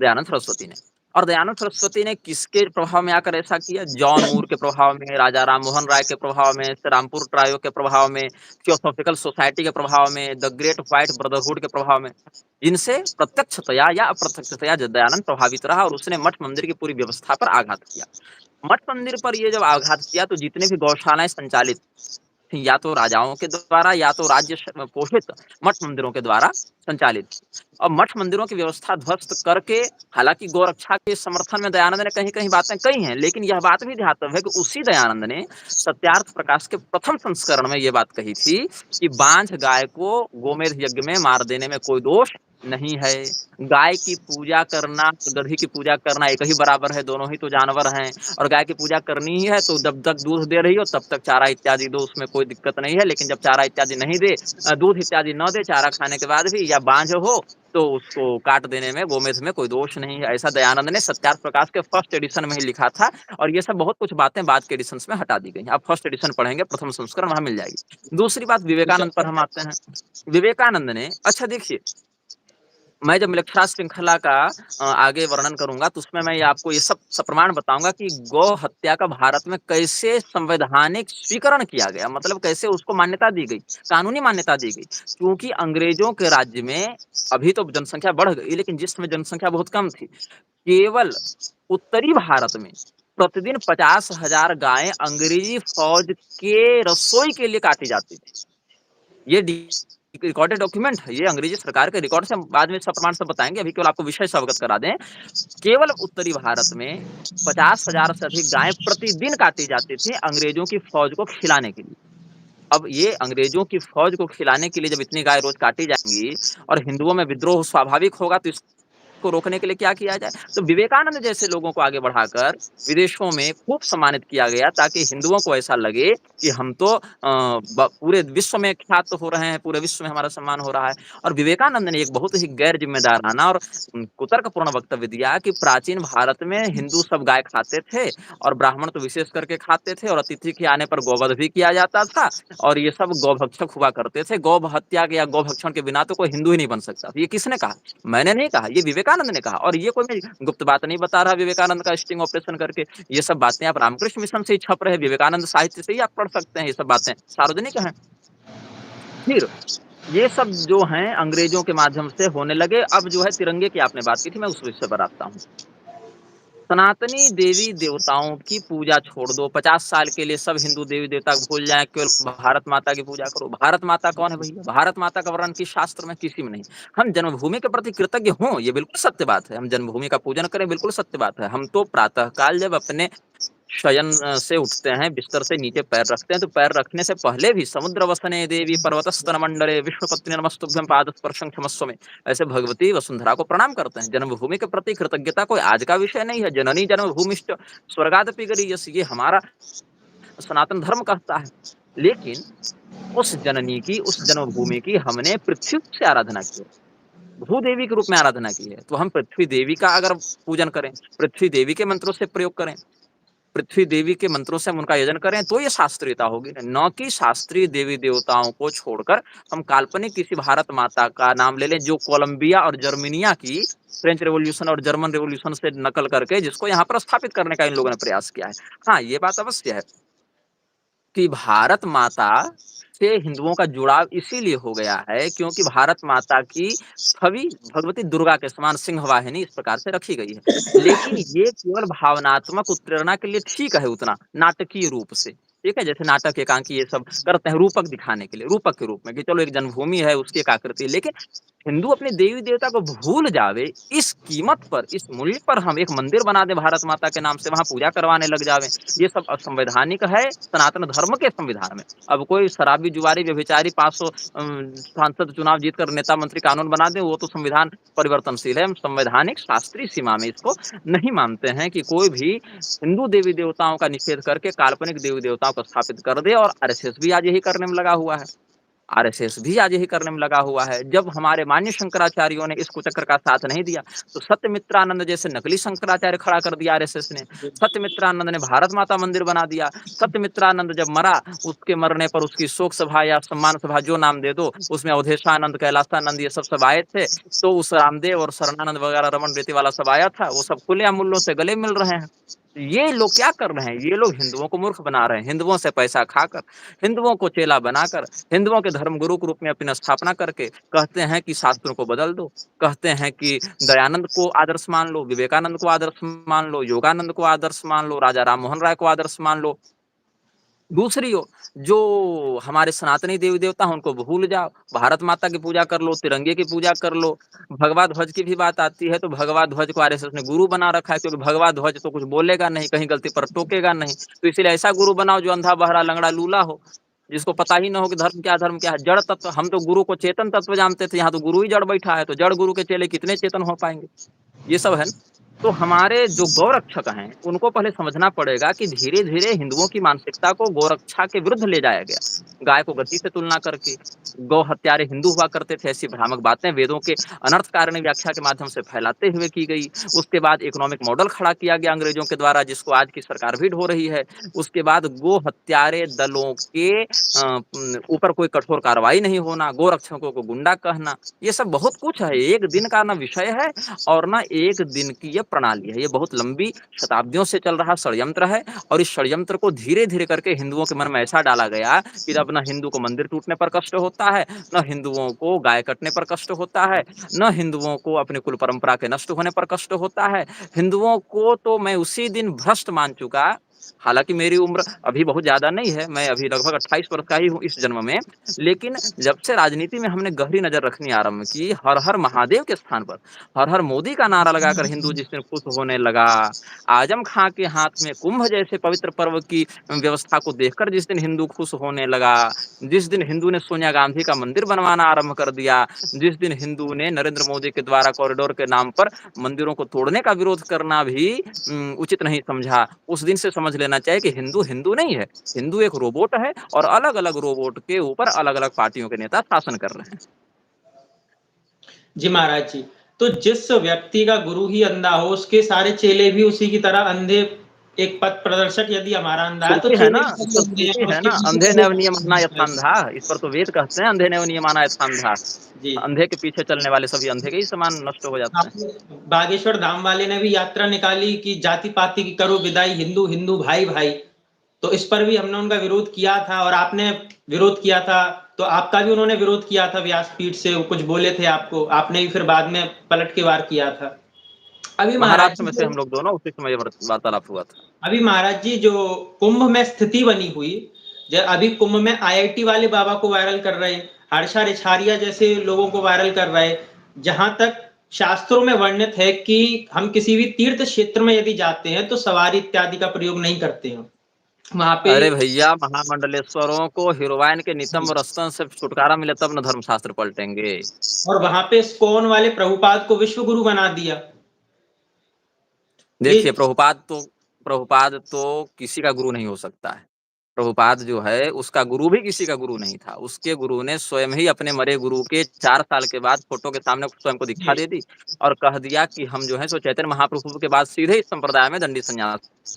दयानंद सरस्वती ने। और दयानंद सरस्वती ने किसके प्रभाव में आकर ऐसा किया? जॉन मूर के प्रभाव में, राजा राम मोहन राय के प्रभाव में, श्री रामपुर ट्रायो के प्रभाव में, थियोसॉफिकल सोसाइटी के प्रभाव में, द ग्रेट व्हाइट ब्रदरहुड के प्रभाव में, जिनसे प्रत्यक्षतया या अप्रत्यक्षतया दयानंद प्रभावित रहा, और उसने मठ मंदिर की पूरी व्यवस्था पर आघात किया। मठ मंदिर पर ये जब आघात किया, तो जितने भी गौशालाएं संचालित, या तो राजाओं के द्वारा या तो राज्य पोषित मठ मंदिरों के द्वारा संचालित, और मठ मंदिरों की व्यवस्था ध्वस्त करके, हालांकि गौरक्षा के समर्थन में दयानंद ने कहीं कहीं बातें कही हैं, लेकिन यह बात भी ध्यातव्य है कि उसी दयानंद ने सत्यार्थ प्रकाश के प्रथम संस्करण में यह बात कही थी कि बांझ गाय को गोमेध यज्ञ में मार देने में कोई दोष नहीं है। गाय की पूजा करना, गधी की पूजा करना एक ही बराबर है, दोनों ही तो जानवर हैं। और गाय की पूजा करनी ही है, तो जब तक दूध दे रही हो तब तक चारा इत्यादि दो, उसमें कोई दिक्कत नहीं है। लेकिन जब चारा इत्यादि नहीं दे, दूध इत्यादि न दे, चारा खाने के बाद भी, या बांझ हो, तो उसको काट देने में, गोमेध में कोई दोष नहीं है। ऐसा दयानंद ने सत्यार्थ प्रकाश के फर्स्ट एडिशन में ही लिखा था। और ये सब बहुत कुछ बातें बाद के एडिशन में हटा दी गई हैं। आप फर्स्ट एडिशन पढ़ेंगे, प्रथम संस्करण वहां मिल जाएगी। दूसरी बात, विवेकानंद पर हम आते हैं। विवेकानंद ने, अच्छा देखिए, मैं जब निरक्षरा श्रृंखला का आगे वर्णन करूंगा, तो उसमें मैं आपको ये सब सप्रमाण बताऊंगा कि गौ हत्या का भारत में कैसे संवैधानिक स्वीकरण किया गया, मतलब कैसे उसको मान्यता दी गई, कानूनी मान्यता दी गई। क्योंकि अंग्रेजों के राज्य में अभी तो जनसंख्या बढ़ गई, लेकिन जिस समय जनसंख्या बहुत कम थी, केवल उत्तरी भारत में प्रतिदिन 50,000 गायें अंग्रेजी फौज के रसोई के लिए काटी जाती थी। ये रिकॉर्डेड डॉक्यूमेंट है, ये अंग्रेजी सरकार के रिकॉर्ड से हम बाद में सप्रमाण सब बताएँगे, अभी केवल आपको विषय से अवगत करा दें। केवल उत्तरी भारत में 50,000 से अधिक गायें प्रतिदिन काटी जाती थी अंग्रेजों की फ़ौज को खिलाने के लिए। अब ये अंग्रेजों की फ़ौज को खिलाने के लिए जब इतनी गाय रोज़ काटी जाएँगी और हिंदुओं में विद्रोह स्वाभाविक होगा, तो को रोकने के लिए क्या किया जाए? तो विवेकानंद जैसे लोगों को आगे बढ़ाकर विदेशों में खूब सम्मानित किया गया, ताकि हिंदुओं को ऐसा लगे कि हम तो पूरे विश्व में ख्यात हो रहे हैं, पूरे विश्व में हमारा सम्मान हो रहा है। और विवेकानंद ने एक बहुत ही गैर जिम्मेदाराना और कुतर्कपूर्ण वक्तव्य दिया कि प्राचीन भारत में हिंदू सब गाय खाते थे और ब्राह्मण तो विशेष करके खाते थे, और अतिथि के आने पर गौवध भी किया जाता था, और ये सब गौभक्षक हुआ करते थे। गौ हत्या या गौभक्षण के बिना तो कोई हिंदू ही नहीं बन सकता। ये किसने कहा? मैंने नहीं कहा, ये विवेकानंद ने कहा। और ये कोई मैं गुप्त बात नहीं बता रहा विवेकानंद का स्टिंग ऑपरेशन करके। ये सब बातें आप रामकृष्ण मिशन से ही छप रहे, विवेकानंद साहित्य से ही आप पढ़ सकते हैं, ये सब बातें सार्वजनिक हैं। फिर ये सब जो हैं अंग्रेजों के माध्यम से होने लगे। अब जो है तिरंगे की आपने बात की थी, मैं उस विषय पर आता हूँ। सनातनी देवी-देवताओं की पूजा छोड़ दो, 50 साल के लिए सब हिंदू देवी-देवता भूल जाएँ, केवल भारत माता की पूजा करो। भारत माता कौन है भैया? भारत माता का वर्णन किस शास्त्र में? किसी में नहीं। हम जन्मभूमि के प्रति कृतज्ञ हों, ये बिल्कुल सत्य बात है। हम जन्मभूमि का पूजन करें, बिल्कुल सत्य बात है। हम तो प्रातः काल जब अपने शयन से उठते हैं, बिस्तर से नीचे पैर रखते हैं, तो पैर रखने से पहले भी "समुद्र वसने देवी पर्वतस्तन मंडले विष्णुपत्नी नमस्तुभ्यं पादस्पर्शं क्षमस्व मे" ऐसे भगवती वसुंधरा को प्रणाम करते हैं। जन्मभूमि के प्रति कृतज्ञता कोई आज का विषय नहीं है। जननी जन्मभूमिश्च स्वर्गादपि गरीयसी, ये हमारा सनातन धर्म कहता है। लेकिन उस जननी की, उस जन्मभूमि की हमने पृथ्वी से आराधना की है, भूदेवी के रूप में आराधना की है। तो हम पृथ्वी देवी का अगर पूजन करें, पृथ्वी देवी के मंत्रों से प्रयोग करें, पृथ्वी देवी के मंत्रों से हम उनका यजन करें, तो ये शास्त्रीयता होगी। न कि शास्त्रीय देवी-देवताओं को छोड़कर हम काल्पनिक किसी भारत माता का नाम ले लें, जो कोलंबिया और जर्मनिया की फ्रेंच रिवॉल्यूशन और जर्मन रिवॉल्यूशन से नकल करके जिसको यहाँ पर स्थापित करने का इन लोगों ने प्रयास किया है। हाँ, ये बात अवश्य है कि भारत माता से हिंदुओं का जुड़ाव इसीलिए हो गया है क्योंकि भारत माता की छवि भगवती दुर्गा के समान सिंह वाहिनी इस प्रकार से रखी गई है। लेकिन ये केवल भावनात्मक उत्प्रेरणा के लिए ठीक है उतना, नाटकीय रूप से। ठीक है? जैसे नाटक एकांकी ये सब करते हैं रूपक दिखाने के लिए, रूपक के रूप में कि चलो एक जन्मभूमि है, उसकी एक आकृति है। लेकिन हिंदू अपने देवी-देवता को भूल जावे, इस कीमत पर, इस मूल्य पर हम एक मंदिर बना दें भारत माता के नाम से, वहाँ पूजा करवाने लग जावें, ये सब असंवैधानिक है सनातन धर्म के संविधान में। अब कोई शराबी, जुआरी, व्यभिचारी 500 सांसद चुनाव जीतकर नेता मंत्री कानून बना दें, वो तो संविधान परिवर्तनशील है। हम संवैधानिक शास्त्रीय सीमा में इसको नहीं मानते हैं कि कोई भी हिंदू देवी-देवताओं का निषेध करके काल्पनिक देवी-देवताओं को स्थापित कर दे, और आरएसएस भी आज यही करने में लगा हुआ है। आरएसएस भी आज यही करने में लगा हुआ है। जब हमारे मान्य शंकराचार्यों ने इस कुचक्र का साथ नहीं दिया, तो सत्यमित्रानंद जैसे नकली शंकराचार्य खड़ा कर दिया आरएसएस ने। सत्यमित्रानंद ने भारत माता मंदिर बना दिया। सत्यमित्रानंद जब मरा, उसके मरने पर उसकी शोक सभा या सम्मान सभा जो नाम दे दो, उसमें अवधेशानंद, कैलासानंद ये सब आए थे। तो उस रामदेव और शरणानंद वगैरह रमन रेती वाला सब आया था, वो सब खुलेआम मुल्लों से गले मिल रहे हैं। ये लोग क्या कर रहे हैं? ये लोग हिंदुओं को मूर्ख बना रहे हैं। हिंदुओं से पैसा खाकर, हिंदुओं को चेला बनाकर, हिंदुओं के धर्मगुरु के रूप में अपनी स्थापना करके कहते हैं कि शास्त्रों को बदल दो, कहते हैं कि दयानंद को आदर्श मान लो, विवेकानंद को आदर्श मान लो, योगानंद को आदर्श मान लो, राजा राम मोहन राय को आदर्श मान लो। दूसरी ओर जो हमारे सनातनी देवी-देवता हैं उनको भूल जाओ, भारत माता की पूजा कर लो, तिरंगे की पूजा कर लो। भगवा ध्वज की भी बात आती है तो भगवा ध्वज को आरएसएस ने गुरु बना रखा है, क्योंकि भगवा ध्वज तो कुछ बोलेगा नहीं, कहीं गलती पर टोकेगा नहीं। तो इसीलिए ऐसा गुरु बनाओ जो अंधा, बहरा, लंगड़ा, लूला हो, जिसको पता ही ना हो कि धर्म क्या है, जड़ तत्व। हम तो गुरु को चेतन तत्व जानते थे, यहाँ तो गुरु ही जड़ बैठा है, तो जड़ गुरु के चेले कितने चेतन हो पाएँगे? ये सब है ना। तो हमारे जो गौरक्षक हैं, उनको पहले समझना पड़ेगा कि धीरे-धीरे हिंदुओं की मानसिकता को गौरक्षा के विरुद्ध ले जाया गया। गाय को गति से तुलना करके, गौ हत्यारे हिंदू हुआ करते थे, ऐसी भ्रामक बातें वेदों के अनर्थकारिणी व्याख्या के माध्यम से फैलाते हुए की गई। उसके बाद इकोनॉमिक मॉडल खड़ा किया गया अंग्रेजों के द्वारा, जिसको आज की सरकार भी ढो रही है। उसके बाद गो हत्यारे दलों के ऊपर कोई कठोर कार्रवाई नहीं होना, गोरक्षकों को गुंडा कहना, ये सब बहुत कुछ है। एक दिन का ना विषय है और ना एक दिन की ये प्रणाली है। ये बहुत लंबी शताब्दियों से चल रहा षड्यंत्र है, और इस षड्यंत्र को धीरे-धीरे करके हिंदुओं के मन में ऐसा डाला गया कि अब ना हिंदू को मंदिर टूटने पर कष्ट होता है, ना हिंदुओं को गाय कटने पर कष्ट होता है, ना हिंदुओं को अपनी कुल परंपरा के नष्ट होने पर कष्ट होता है। हिंदुओं को तो मैं उसी दिन भ्रष्ट मान चुका हालाँकि मेरी उम्र अभी बहुत ज़्यादा नहीं है, मैं अभी लगभग 28 वर्ष का ही हूँ इस जन्म में, लेकिन जब से राजनीति में हमने गहरी नज़र रखनी आरंभ की, हर हर महादेव के स्थान पर, हर हर मोदी का नारा लगाकर हिंदू जिस दिन खुश होने लगा, आजम खां के हाथ में कुंभ जैसे पवित्र पर्व की व्यवस्था को देखकर जिस दिन हिंदू खुश होने लगा, जिस दिन हिंदू ने सोनिया गांधी का मंदिर बनवाना आरंभ कर दिया, जिस दिन हिंदू ने नरेंद्र मोदी के द्वारा कॉरिडोर के नाम पर मंदिरों को तोड़ने का विरोध करना भी उचित नहीं समझा, उस दिन से समझ लेना चाहिए कि हिंदू हिंदू नहीं है, हिंदू एक रोबोट है और अलग-अलग रोबोट के ऊपर अलग-अलग पार्टियों के नेता शासन कर रहे हैं। जी महाराज जी, तो जिस व्यक्ति का गुरु ही अंधा हो, उसके सारे चेले भी उसी की तरह अंधे। एक पथ प्रदर्शक यदि हमारा अंधा है, तो श्रुति है ना, चेले भी इस सभी पर अंधे श्रुति हैं, है उसके ना, पीछे अंधे चले नैव नियमाना यथांधा, भी। इस पर तो वेद कहते हैं अंधे नैव नियमाना यथांधा। जी। अंधे के पीछे चलने वाले सभी अंधे के ही समान नष्ट हो जाते हैं। आपने बागेश्वर धाम वाले ने भी यात्रा निकाली कि जाति-पाति की करो विदाई, हिंदू हिंदू भाई भाई। तो इस पर भी हमने उनका विरोध किया था और आपने विरोध किया था, तो आपका भी उन्होंने विरोध किया था व्यासपीठ से, वो कुछ बोले थे आपको, आपने भी फिर बाद में पलट के वार किया था। अभी महाराज महाराष्ट्र जी में से जो हम लोग दोनों उसी समय वार्तालाप हुआ था। अभी महाराज जी जो कुंभ में स्थिति बनी हुई, अभी कुंभ में आईआईटी वाले बाबा को वायरल कर रहे हैं, हर्षा रिछारिया जैसे लोगों को वायरल कर रहे हैं। जहां तक शास्त्रों में वर्णित है कि हम किसी भी तीर्थ क्षेत्र में यदि जाते हैं तो सवारी इत्यादि का प्रयोग नहीं करते हैं वहां पे। अरे भैया, महामंडलेश्वरों को हीरोइन के नितंब रस्तन से छुटकारा मिले तब न धर्मशास्त्र पलटेंगे। और वहां पे इस्कॉन वाले प्रभुपाद को विश्व गुरु बना दिया। ये देखिए, प्रभुपाद तो किसी का गुरु नहीं हो सकता है। प्रभुपाद जो है, उसका गुरु भी किसी का गुरु नहीं था। उसके गुरु ने स्वयं ही अपने मरे गुरु के 4 साल के बाद फ़ोटो के सामने स्वयं को दीक्षा ये दे दी और कह दिया कि हम जो है सो चैतन्य महाप्रभु के बाद सीधे इस संप्रदाय में दंडी संन्यास।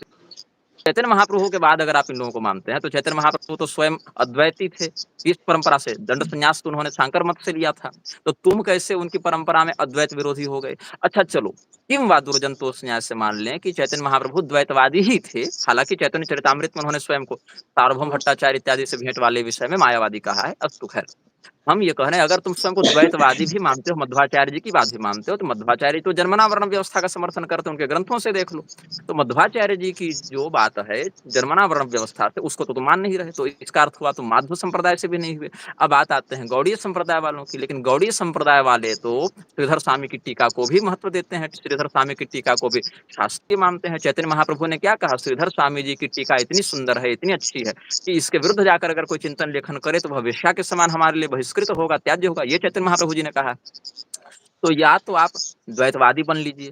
चैतन्य महाप्रभु के बाद अगर आप इन लोगों को मानते हैं, तो चैतन्य महाप्रभु तो स्वयं अद्वैती थे। इस परंपरा से दंड संन्यास तो उन्होंने शांकर मत से लिया था। तो तुम कैसे उनकी परंपरा में अद्वैत विरोधी हो गए? अच्छा चलो, किम वा दुर्जनतोष न्याय से मान लें कि चैतन्य महाप्रभु द्वैतवादी ही थे। हालाँकि चैतन्य चरितामृत में उन्होंने स्वयं को सार्वभौम भट्टाचार्य इत्यादि से भेंट वाले विषय में मायावादी कहा है। अस्तु खैर। हम ये कह रहे हैं अगर तुम स्वयं को द्वैतवादी भी मानते हो, मध्वाचार्य जी की बात भी मानते हो, तो मध्वाचार्य तो जन्मना वर्ण व्यवस्था का समर्थन करते हैं, उनके ग्रंथों से देख लो। तो मध्वाचार्य जी की जो बात है जन्मना वर्ण व्यवस्था से, उसको तो तुम मान नहीं रहे, तो इसका अर्थ हुआ तो माध्व संप्रदाय से भी नहीं हुए। अब बात आते हैं गौड़ीय संप्रदाय वालों की, लेकिन गौड़ीय संप्रदाय वाले तो श्रीधर स्वामी की टीका को भी महत्व देते हैं, श्रीधर स्वामी की टीका को भी शास्त्रीय मानते हैं। चैतन्य महाप्रभु ने क्या कहा, श्रीधर स्वामी जी की टीका इतनी सुंदर है, इतनी अच्छी है कि इसके विरुद्ध जाकर अगर कोई चिंतन लेखन करे तो वह वेश्या के समान हमारे लिए बहिष्कृत होगा, त्याज्य होगा। ये चैतन्य महाप्रभु जी ने कहा। तो या तो आप द्वैतवादी बन लीजिए,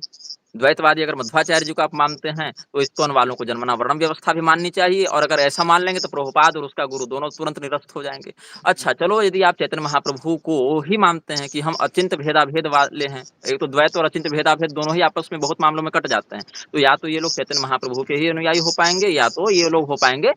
द्वैतवादी अगर मध्वाचार्य जी को आप मानते हैं, तो इस्कॉन वालों को जन्मना वर्णम व्यवस्था भी माननी चाहिए और अगर ऐसा मान लेंगे तो प्रभुपाद और उसका गुरु दोनों तुरंत निरस्त हो जाएँगे। अच्छा चलो यदि आप चैतन्य महाप्रभु को ही मानते हैं कि हम अचिंत्य भेदाभेद वाले हैं, एक तो द्वैत और अचिंत्य भेदाभेद दोनों ही आपस में बहुत मामलों में कट जाते हैं। तो या तो ये लोग चैतन्य महाप्रभु के ही अनुयायी हो पाएँगे या तो ये लोग हो पाएँगे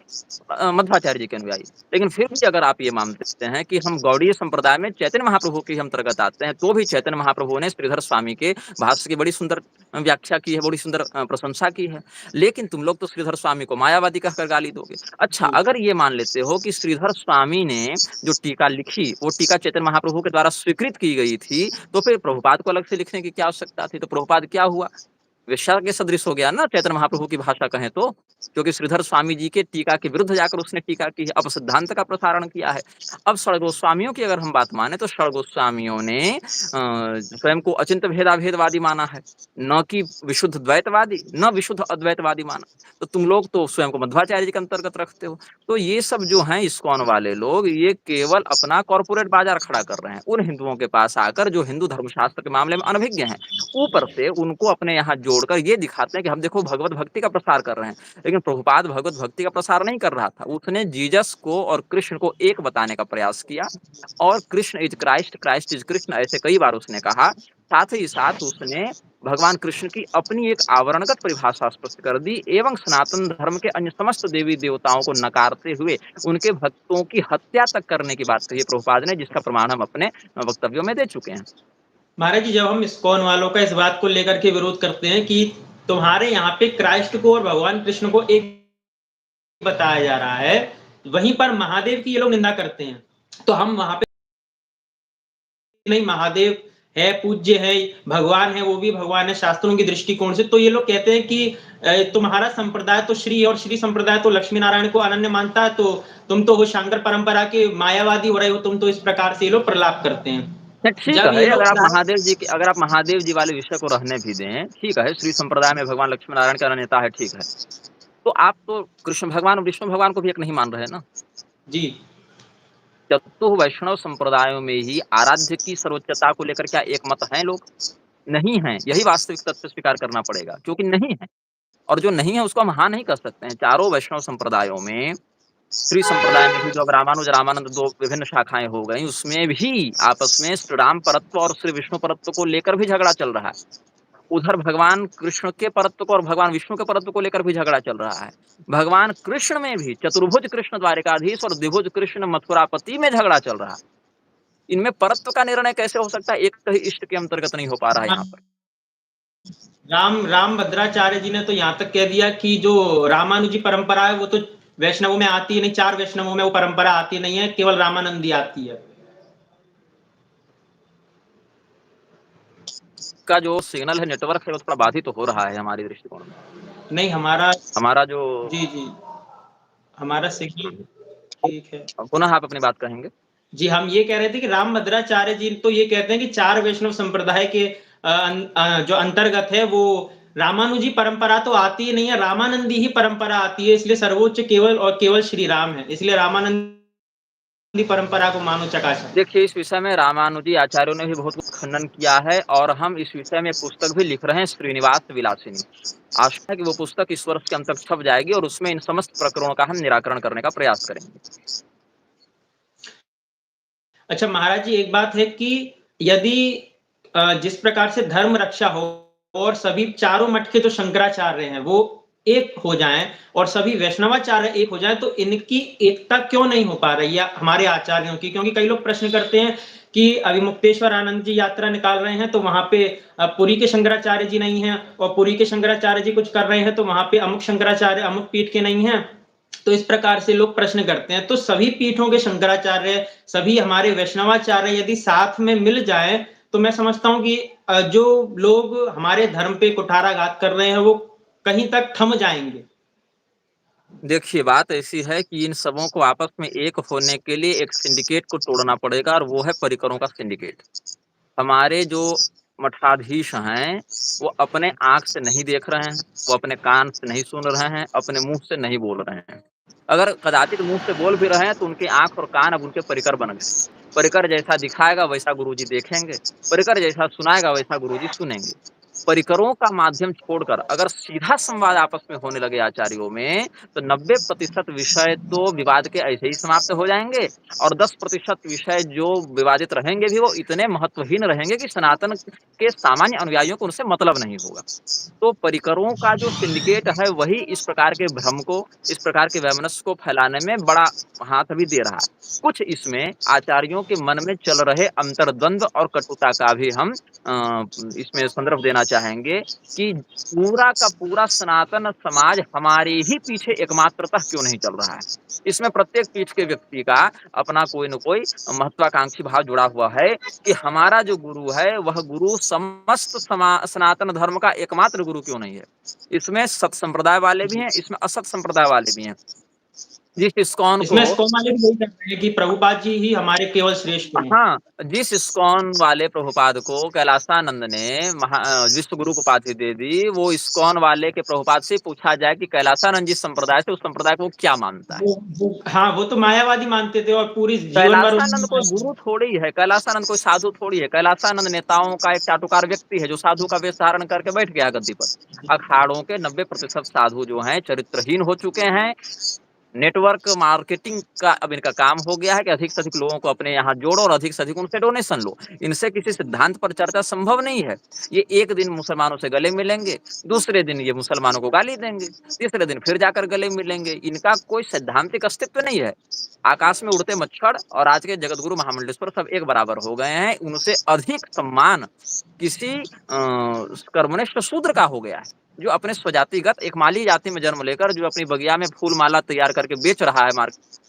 मध्वाचार्य जी के अनुयायी। लेकिन फिर भी अगर आप ये मानते हैं कि हम गौड़ीय संप्रदाय में चैतन्य महाप्रभु के ही अंतर्गत आते हैं, तो भी चैतन्य महाप्रभु ने श्रीधर स्वामी के भाष्य की बड़ी सुंदर व्याख्या की है, बड़ी सुंदर प्रशंसा की है। लेकिन तुम लोग तो श्रीधर स्वामी को मायावादी कहकर गाली दोगे। अच्छा, अगर ये मान लेते हो कि श्रीधर स्वामी ने जो टीका लिखी, वो टीका चैतन्य महाप्रभु के द्वारा स्वीकृत की गई थी, तो फिर प्रभुपाद को अलग से लिखने की क्या आवश्यकता थी? तो प्रभुपाद क्या हुआ? वेश्या के सदृश हो गया ना चैतन्य महाप्रभु की भाषा कहें तो, क्योंकि श्रीधर स्वामी जी के टीका के विरुद्ध जाकर उसने टीका की है, अपसिद्धांत का प्रसारण किया है। अब षड्गोस्वामियों की अगर हम बात माने तो षड्गोस्वामियों ने स्वयं को अचिंत्य भेदाभेदवादी माना है, न कि विशुद्ध द्वैतवादी, न विशुद्ध अद्वैतवादी माना। तो तुम लोग तो स्वयं को मध्वाचार्य जी के अंतर्गत रखते हो। तो ये सब जो हैं इस्कॉन वाले लोग, ये केवल अपना कॉर्पोरेट बाजार खड़ा कर रहे हैं उन हिंदुओं के पास आकर जो हिंदू धर्मशास्त्र के मामले में अनभिज्ञ हैं। ऊपर से उनको अपने यहाँ जोड़कर ये दिखाते हैं कि हम देखो भगवत भक्ति का प्रसार कर रहे हैं। लेकिन प्रभुपाद भगवत भक्ति का प्रसार नहीं कर रहा था, उसने जीसस को और कृष्ण को एक बताने का प्रयास किया और Krishna is Christ, Christ is Krishna, ऐसे कई बार उसने कहा। साथ ही साथ उसने भगवान कृष्ण की अपनी एक आवरणगत परिभाषा स्पष्ट कर दी एवं सनातन धर्म के अन्य समस्त देवी देवताओं को नकारते हुए उनके भक्तों की हत्या तक करने की बात कही है प्रभुपाद ने, जिसका प्रमाण हम अपने वक्तव्यों में दे चुके हैं। महाराज जी, जब हम इस्कॉन वालों का इस बात को लेकर के विरोध करते हैं कि तुम्हारे यहाँ पे क्राइस्ट को और भगवान कृष्ण को एक बताया जा रहा है, वहीं पर महादेव की ये लोग निंदा करते हैं, तो हम वहां पे नहीं, महादेव है, पूज्य है, भगवान है, वो भी भगवान है शास्त्रों की दृष्टिकोण से। तो ये लोग कहते हैं कि तुम्हारा संप्रदाय तो श्री और श्री संप्रदाय तो लक्ष्मी नारायण को अनन्य मानता है, तो तुम तो वो शांकर परंपरा के मायावादी हो रहे हो, तुम तो इस प्रकार से ये लोग प्रलाप करते हैं। ठीक जब ये है, लोग अगर आप महादेव जी वाले विषय को रहने भी दें, ठीक है, श्री संप्रदाय में भगवान लक्ष्मी नारायण का अनन्यता है, ठीक है। तो आप तो कृष्ण भगवान और विष्णु भगवान को भी एक नहीं मान रहे ना। जी। चतुर्थ वैष्णव संप्रदायों में ही आराध्य की सर्वोच्चता को लेकर क्या एक मत हैं लोग? नहीं है, यही वास्तविक तथ्य स्वीकार करना पड़ेगा, क्योंकि नहीं है। और जो नहीं है उसको हम हाँ नहीं कर सकते हैं। चारों वैष्णव संप्रदायों में, श्री संप्रदाय में भी जो अब रामानुज, रामानंद 2 विभिन्न शाखाएँ हो गई, उसमें भी आपस में श्री राम परत्व और श्री विष्णु परत्व को लेकर भी झगड़ा चल रहा है। उधर भगवान कृष्ण के परत्व को और भगवान विष्णु के परत्व को लेकर भी झगड़ा चल रहा है। भगवान कृष्ण में भी चतुर्भुज कृष्ण द्वारिकाधीश और द्विभुज कृष्ण मथुरापति में झगड़ा चल रहा है। इनमें परत्व का निर्णय कैसे हो सकता है? एक ही इष्ट के अंतर्गत नहीं हो पा रहा है यहाँ पर। राम भद्राचार्य जी ने तो यहाँ तक कह दिया कि जो रामानुजी परंपरा है वो तो वैष्णवों में आती नहीं, 4 वैष्णवों में वो परंपरा आती नहीं है, केवल रामानंदी आती है। का जो सिग्नल है, नेटवर्क है, वो थोड़ा बाधित तो हो रहा है हमारी दृष्टिकोण में। नहीं, हमारा हमारा जो जी, जी। हमारा सिग्नल ठीक है। पुनः आप अपनी बात कहेंगे? जी, हम ये कह रहे थे कि राम भद्राचार्य जी तो ये कहते हैं कि 4 वैष्णव संप्रदाय के जो अंतर्गत है वो रामानुजी परंपरा तो आती ही नहीं है, रामानंदी ही परंपरा आती है, इसलिए सर्वोच्च केवल और केवल श्री राम है। इसलिए रामानंदी परंपरा को मानो चकाचक। देखिए, इस विषय में रामानुजी आचार्यों ने भी बहुत कुछ खंडन किया है और हम इस विषय में पुस्तक भी लिख रहे हैं, श्रीनिवास विलासिनी। आशा है कि वो पुस्तक इस वर्ष के अंत तक छप जाएगी और उसमें इन समस्त प्रकरणों का हम निराकरण करने का प्रयास करेंगे। अच्छा महाराज जी, एक बात है कि यदि जिस प्रकार से धर्म रक्षा हो और सभी चारों मठ के जो शंकराचार्य हैं वो एक हो जाएं और सभी वैष्णवाचार्य एक हो जाएं, तो इनकी एकता क्यों नहीं हो पा रही है हमारे आचार्यों की? क्योंकि कई लोग प्रश्न करते हैं कि अभी मुक्तेश्वर आनंद जी यात्रा निकाल रहे हैं तो वहां पे पुरी के शंकराचार्य जी नहीं है, और पुरी के शंकराचार्य जी कुछ कर रहे हैं तो वहां पे अमुक शंकराचार्य अमुक पीठ के नहीं है। तो इस प्रकार से लोग प्रश्न करते हैं। तो सभी पीठों के शंकराचार्य, सभी हमारे वैष्णवाचार्य यदि साथ में मिल जाए, तो मैं समझता हूं कि जो लोग हमारे धर्म पे कुठाराघात कर रहे हैं वो कहीं तक थम जाएंगे। देखिए, बात ऐसी है कि इन सबों को आपस में एक होने के लिए एक सिंडिकेट को तोड़ना पड़ेगा और वो है परिकरों का सिंडिकेट। हमारे जो मठाधीश हैं, वो अपने आँख से नहीं देख रहे हैं, वो अपने कान से नहीं सुन रहे हैं, अपने मुँह से नहीं बोल रहे हैं। अगर कदाचित मुँह से बोल भी रहे हैं, तो उनकी आँख और कान अब उनके परिकर बन गए। परिकर जैसा दिखाएगा वैसा गुरुजी देखेंगे, परिकर जैसा सुनाएगा वैसा गुरुजी सुनेंगे। परिकरों का माध्यम छोड़कर अगर सीधा संवाद आपस में होने लगे आचार्यों में, तो 90% विषय तो विवाद के ऐसे ही समाप्त हो जाएँगे और 10% विषय जो विवादित रहेंगे भी वो इतने महत्वहीन रहेंगे कि सनातन के सामान्य अनुयायियों को उनसे मतलब नहीं होगा। तो परिकरों का जो सिंडिकेट है वही इस प्रकार के भ्रम को, इस प्रकार के वैमनस्य को फैलाने में बड़ा हाथ अभी दे रहा है। कुछ इसमें आचार्यों के मन में चल रहे अंतर्द्वंद और कटुता का भी हम इसमें संदर्भ देना चाहेंगे कि पूरा का पूरा सनातन समाज हमारे ही पीछे एकमात्रतः क्यों नहीं चल रहा है। इसमें प्रत्येक पीठ के व्यक्ति का अपना कोई न कोई महत्वाकांक्षी भाव जुड़ा हुआ है कि हमारा जो गुरु है, वह गुरु समस्त सनातन धर्म का एकमात्र गुरु क्यों नहीं है। इसमें सत संप्रदाय वाले भी जी। हैं, इसमें असत संप्रदाय वाले भी हैं। जिस इस्कॉन को इसमें इस्कॉन वाले भी यही कहते हैं कि प्रभुपाद जी ही हमारे केवल श्रेष्ठ हैं। हाँ, जिस इस्कॉन वाले प्रभुपाद को कैलासानंद ने विश्व गुरु उपाधि दे दी, वो इस्कॉन वाले के प्रभुपाद से पूछा जाए कि कैलासानंद जिस संप्रदाय से, उस संप्रदाय को वो क्या मानता है? वो हाँ, वो तो मायावादी मानते थे और पूरी जीवन भर कैलासानंद कोई उन्होंने गुरु थोड़ी है, कैलासानंद कोई साधु थोड़ी है। कैलासानंद नेताओं का एक चाटुकार व्यक्ति है जो साधु का वेश धारण करके बैठ गया गद्दी पर। अखाड़ों के 90% साधु जो हैं चरित्रहीन हो चुके हैं। नेटवर्क मार्केटिंग का अब इनका काम हो गया है कि अधिक से अधिक लोगों को अपने यहाँ जोड़ो और अधिक से अधिक उनसे डोनेशन लो। इनसे किसी सिद्धांत पर चर्चा संभव नहीं है। ये एक दिन मुसलमानों से गले मिलेंगे, दूसरे दिन ये मुसलमानों को गाली देंगे, तीसरे दिन फिर जाकर गले मिलेंगे। इनका कोई सैद्धांतिक अस्तित्व नहीं है। आकाश में उड़ते मच्छर और आज के जगतगुरु महामंडलेश्वर सब एक बराबर हो गए हैं। उनसे अधिक सम्मान किसी कर्मनिष्ठ शूद्र का हो गया है, जो अपने स्वजातिगत एक माली जाति में जन्म लेकर जो अपनी बगिया में फूल माला तैयार करके बेच रहा है मार्केट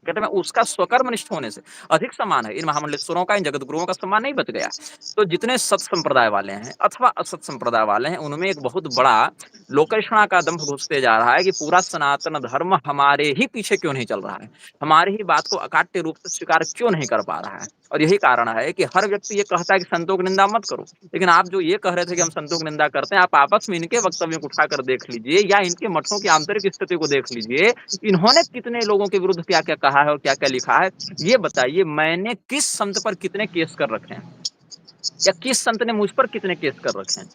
कहते हैं उसका स्वकर्मनिष्ठ होने से अधिक सम्मान है। इन महामंडलेश्वरों का, इन जगत गुरुओं का सम्मान नहीं बच गया। तो जितने सत संप्रदाय वाले हैं अथवा असत संप्रदाय वाले हैं, उनमें एक बहुत बड़ा लोकेशणा का दंभ घुसते जा रहा है कि पूरा सनातन धर्म हमारे ही पीछे क्यों नहीं चल रहा है, हमारी ही बात को अकाट्य रूप से स्वीकार क्यों नहीं कर पा रहा है। और यही कारण है कि हर व्यक्ति ये कहता है कि संतों की निंदा मत करो, लेकिन आप जो ये कह रहे थे कि हम संतों की निंदा करते हैं, आप आपस में इनके वक्तव्यों को उठाकर देख लीजिए या इनके मठों की आंतरिक स्थिति को देख लीजिए, इन्होंने कितने लोगों के विरुद्ध क्या-क्या कहा है और क्या-क्या लिखा है। ये बताइए, मैंने किस संत पर कितने केस कर रखे हैं या किस संत ने मुझ पर कितने केस कर रखे हैं,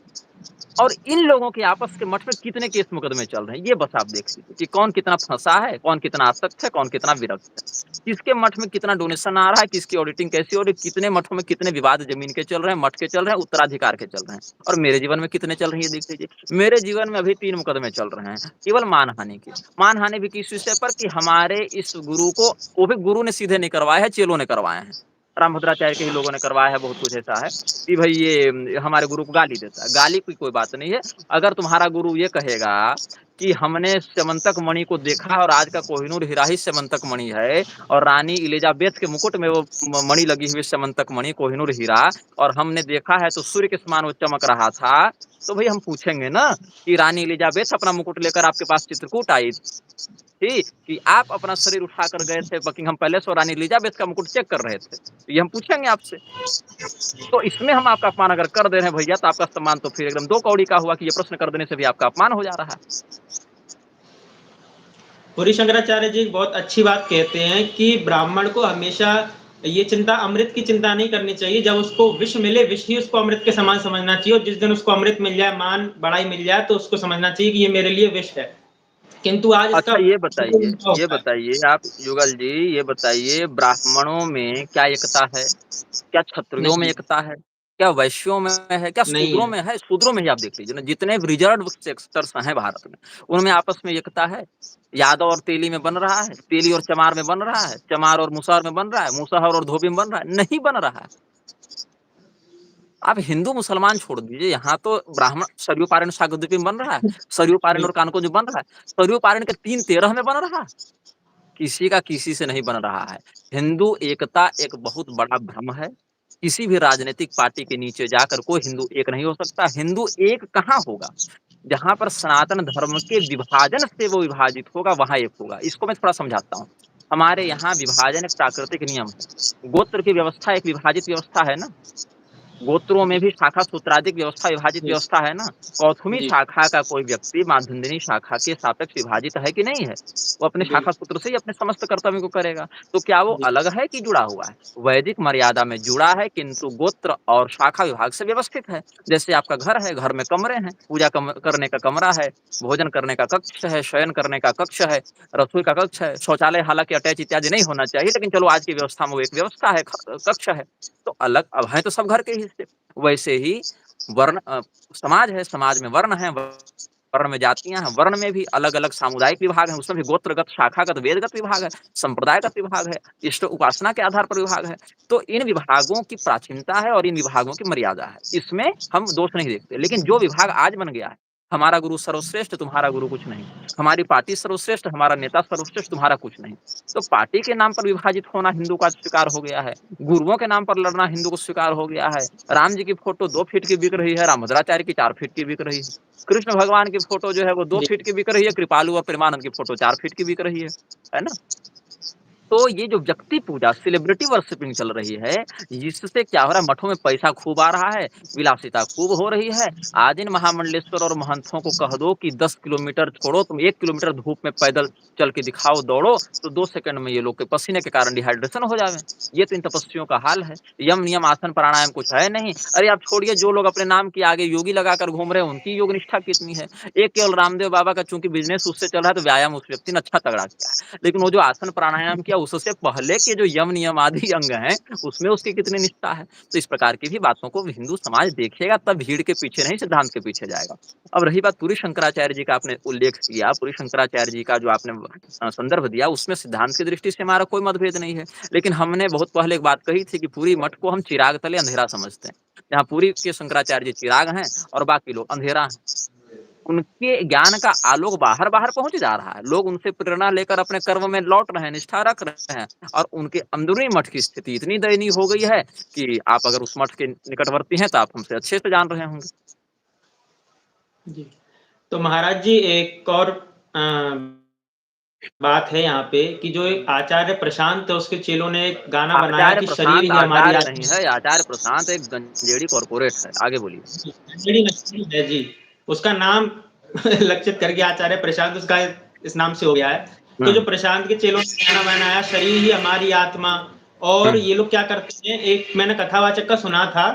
और इन लोगों के आपस के मठ में कितने केस मुकदमे चल रहे हैं। ये बस आप देख लीजिए कि कौन कितना फंसा है, कौन कितना आसक्त है, कौन कितना विरक्त है, किसके मठ में कितना डोनेशन आ रहा है, किसकी ऑडिटिंग कैसी हो रही है, कितने मठों में कितने विवाद जमीन के चल रहे हैं, मठ के चल रहे हैं, उत्तराधिकार के चल रहे हैं। और मेरे जीवन में कितने चल रही है देख लीजिए। मेरे जीवन में अभी 3 मुकदमे चल रहे हैं, केवल मानहानि के। मानहानि भी किस विषय पर कि हमारे इस गुरु को, वो भी गुरु ने सीधे नहीं करवाया है, चेलों ने करवाए हैं। रामभद्राचार्य के ही लोगों ने करवाया है। बहुत कुछ ऐसा है कि भाई ये हमारे गुरु को गाली देता है। गाली की कोई बात नहीं है। अगर तुम्हारा गुरु ये कहेगा कि हमने स्यमंतक मणि को देखा और आज का कोहिनूर हीरा ही स्यमंतक मणि है, और रानी एलिजाबेथ के मुकुट में वो मणि लगी हुई स्यमंतक मणि कोहिनूर हीरा, और हमने देखा है तो सूर्य के समान वो चमक रहा था, तो भाई हम पूछेंगे ना कि रानी एलिजाबेथ अपना मुकुट लेकर आपके पास चित्रकूट आई थी कि आप अपना शरीर उठाकर गए थे बकिंघम पैलेस और रानी एलिजाबेथ का मुकुट चेक कर रहे थे। तो ये हम पूछेंगे आपसे। तो इसमें हम आपका अपमान अगर कर दे रहे हैं भैया, तो आपका सम्मान तो फिर एकदम 2 कौड़ी का हुआ कि ये प्रश्न कर देने से भी आपका अपमान हो जा रहा है। पूरी शंकराचार्य जी बहुत अच्छी बात कहते हैं कि ब्राह्मण को हमेशा ये चिंता, अमृत की चिंता नहीं करनी चाहिए। जब उसको विष मिले, विष ही उसको अमृत के समान समझना चाहिए, और जिस दिन उसको अमृत मिल जाए, मान बढ़ाई मिल जाए, तो उसको समझना चाहिए कि ये मेरे लिए विष है। किंतु आज इसका अच्छा उल्टा ये होता है। बताइए आप युगल जी, ये बताइए ब्राह्मणों में क्या एकता है? क्या क्षत्रियों में नहीं, एकता है? क्या वैश्यों में है? क्या नहीं शूद्रों है। में है? शूद्रों में ही आप देख लीजिए ना, जितने रिजर्व्ड सेक्टर्स हैं भारत में, उनमें आपस में एकता है? यादव और तेली में बन रहा है, तेली और चमार में बन रहा है, चमार और मुसहर में बन रहा है, मुसहर और धोबी में बन रहा है? नहीं बन रहा है। आप हिंदू मुसलमान छोड़ दीजिए, यहाँ तो ब्राह्मण सरयू पारण शाकद्वीप में बन रहा है, सरयू पारण और कानकों में बन रहा है, सरयू पारण के 3-13 में बन रहा है। किसी का किसी से नहीं बन रहा है। हिंदू एकता एक बहुत बड़ा भ्रम है। किसी भी राजनीतिक पार्टी के नीचे जाकर कोई हिंदू एक नहीं हो सकता। हिंदू एक कहाँ होगा? जहाँ पर सनातन धर्म के विभाजन से वो विभाजित होगा, वहाँ एक होगा। इसको मैं थोड़ा समझाता हूँ। हमारे यहाँ विभाजन एक प्राकृतिक नियम है। गोत्र की व्यवस्था एक विभाजित व्यवस्था है ना? गोत्रों में भी शाखा सूत्रादिक व्यवस्था विभाजित जी, व्यवस्था है ना? कौथुमी जी, शाखा का कोई व्यक्ति माध्यन्दिनी शाखा के सापेक्ष विभाजित है कि नहीं है? वो अपने जी, शाखा सूत्र से ही अपने समस्त कर्तव्य को करेगा। तो क्या वो जी, अलग है कि जुड़ा हुआ है? वैदिक मर्यादा में जुड़ा है, किंतु गोत्र और शाखा विभाग से व्यवस्थित है। जैसे आपका घर है, घर में कमरे हैं, पूजा करने का कमरा है, भोजन करने का कक्ष है, शयन करने का कक्ष है, रसोई का कक्ष है, शौचालय हालांकि अटैच इत्यादि नहीं होना चाहिए, लेकिन चलो आज की व्यवस्था में वो एक व्यवस्था है, कक्ष है। तो अलग अब है तो सब घर के हिस्से। वैसे ही वर्ण समाज है, समाज में वर्ण है, वर्ण में जातियाँ हैं, वर्ण में भी अलग-अलग सामुदायिक विभाग हैं, उसमें भी गोत्रगत, शाखागत, वेदगत विभाग है, संप्रदायगत विभाग है, इष्ट उपासना के आधार पर विभाग है। तो इन विभागों की प्राचीनता है और इन विभागों की मर्यादा है। इसमें हम दोष नहीं देखते, लेकिन जो विभाग आज बन गया है, हमारा गुरु सर्वश्रेष्ठ, तुम्हारा गुरु कुछ नहीं। हमारी पार्टी सर्वश्रेष्ठ, हमारा नेता सर्वश्रेष्ठ, तुम्हारा कुछ नहीं। तो पार्टी के नाम पर विभाजित होना हिंदू का स्वीकार हो गया है। गुरुओं के नाम पर लड़ना हिंदू को स्वीकार हो गया है। राम जी की फोटो 2 फीट की बिक रही है, रामभद्राचार्य की 4 फीट की बिक रही है। कृष्ण भगवान की फोटो जो है वो 2 जी। फीट की बिक रही है, कृपालु और प्रेमानंद की फोटो 4 फीट की बिक रही है ना? तो ये जो व्यक्ति पूजा, सेलिब्रिटी वर्शिपिंग चल रही है, इससे क्या हो रहा है, मठों में पैसा खूब आ रहा है, विलासिता खूब हो रही है। आज इन महामंडलेश्वर और महंतों को कह दो कि 10 किलोमीटर छोड़ो, तुम 1 किलोमीटर धूप में पैदल चल के दिखाओ, दौड़ो, तो 2 सेकंड में ये लोग के पसीने के कारण डिहाइड्रेशन हो जावे। ये तो इन तपस्वियों का हाल है। यम, नियम, आसन, प्राणायाम कुछ है नहीं। अरे आप छोड़िए, जो लोग अपने नाम के आगे योगी लगाकर घूम रहे हैं, उनकी योग निष्ठा कितनी है। एक केवल रामदेव बाबा का चूंकि बिजनेस उससे चल रहा है, तो व्यायाम उस व्यक्ति ने अच्छा तगड़ा किया है। लेकिन वो जो आसन प्राणायाम किया, उससे पहले के जो यम नियम आदि अंग हैं, उसमें उसकी कितनी निष्ठा है। तो इस प्रकार की भी बातों को हिंदू समाज देखेगा, तब भीड़ के पीछे नहीं, सिद्धांत के पीछे जाएगा। अब रही बात पूरी शंकराचार्य जी का आपने उल्लेख किया, पूरी शंकराचार्य जी का जो आपने संदर्भ दिया, उसमें सिद्धांत की दृष्टि से हमारा कोई मतभेद नहीं है। लेकिन हमने बहुत पहले एक बात कही थी कि पूरी मठ को हम चिराग तले अंधेरा समझते हैं। यहाँ पूरी के शंकराचार्य जी चिराग हैं और बाकी लोग अंधेरा हैं। उनके ज्ञान का आलोक बाहर-बाहर पहुँच जा रहा है। लोग उनसे प्रेरणा लेकर अपने कर्म में लौट रहे हैं, निष्ठा रख रहे हैं और उनके अंदरूनी मठ की स्थिति इतनी दयनीय हो गई है कि आप अगर उस मठ के निकटवर्ती हैं, तो आप हमसे अच्छे से जान रहे होंगे। जी। तो महाराज जी एक और बात है यहाँ पे कि जो एक आचार्य प्रशांत है उसके चेलों ने एक गाना बनाया आचार्य कि शरीर प्रशांत ही हमारी आचार्य नहीं आत्मा है, आचार्य प्रशांत एक गंजेड़ी कॉर्पोरेट है। आगे बोलिए। है जी। उसका नाम लक्षित करके आचार्य प्रशांत उसका इस नाम से हो गया है। तो जो हुँ, प्रशांत के चेलों ने गाना बनाया शरीर ही हमारी आत्मा और हुँ। ये लोग क्या करते हैं एक मैंने कथावाचक का सुना था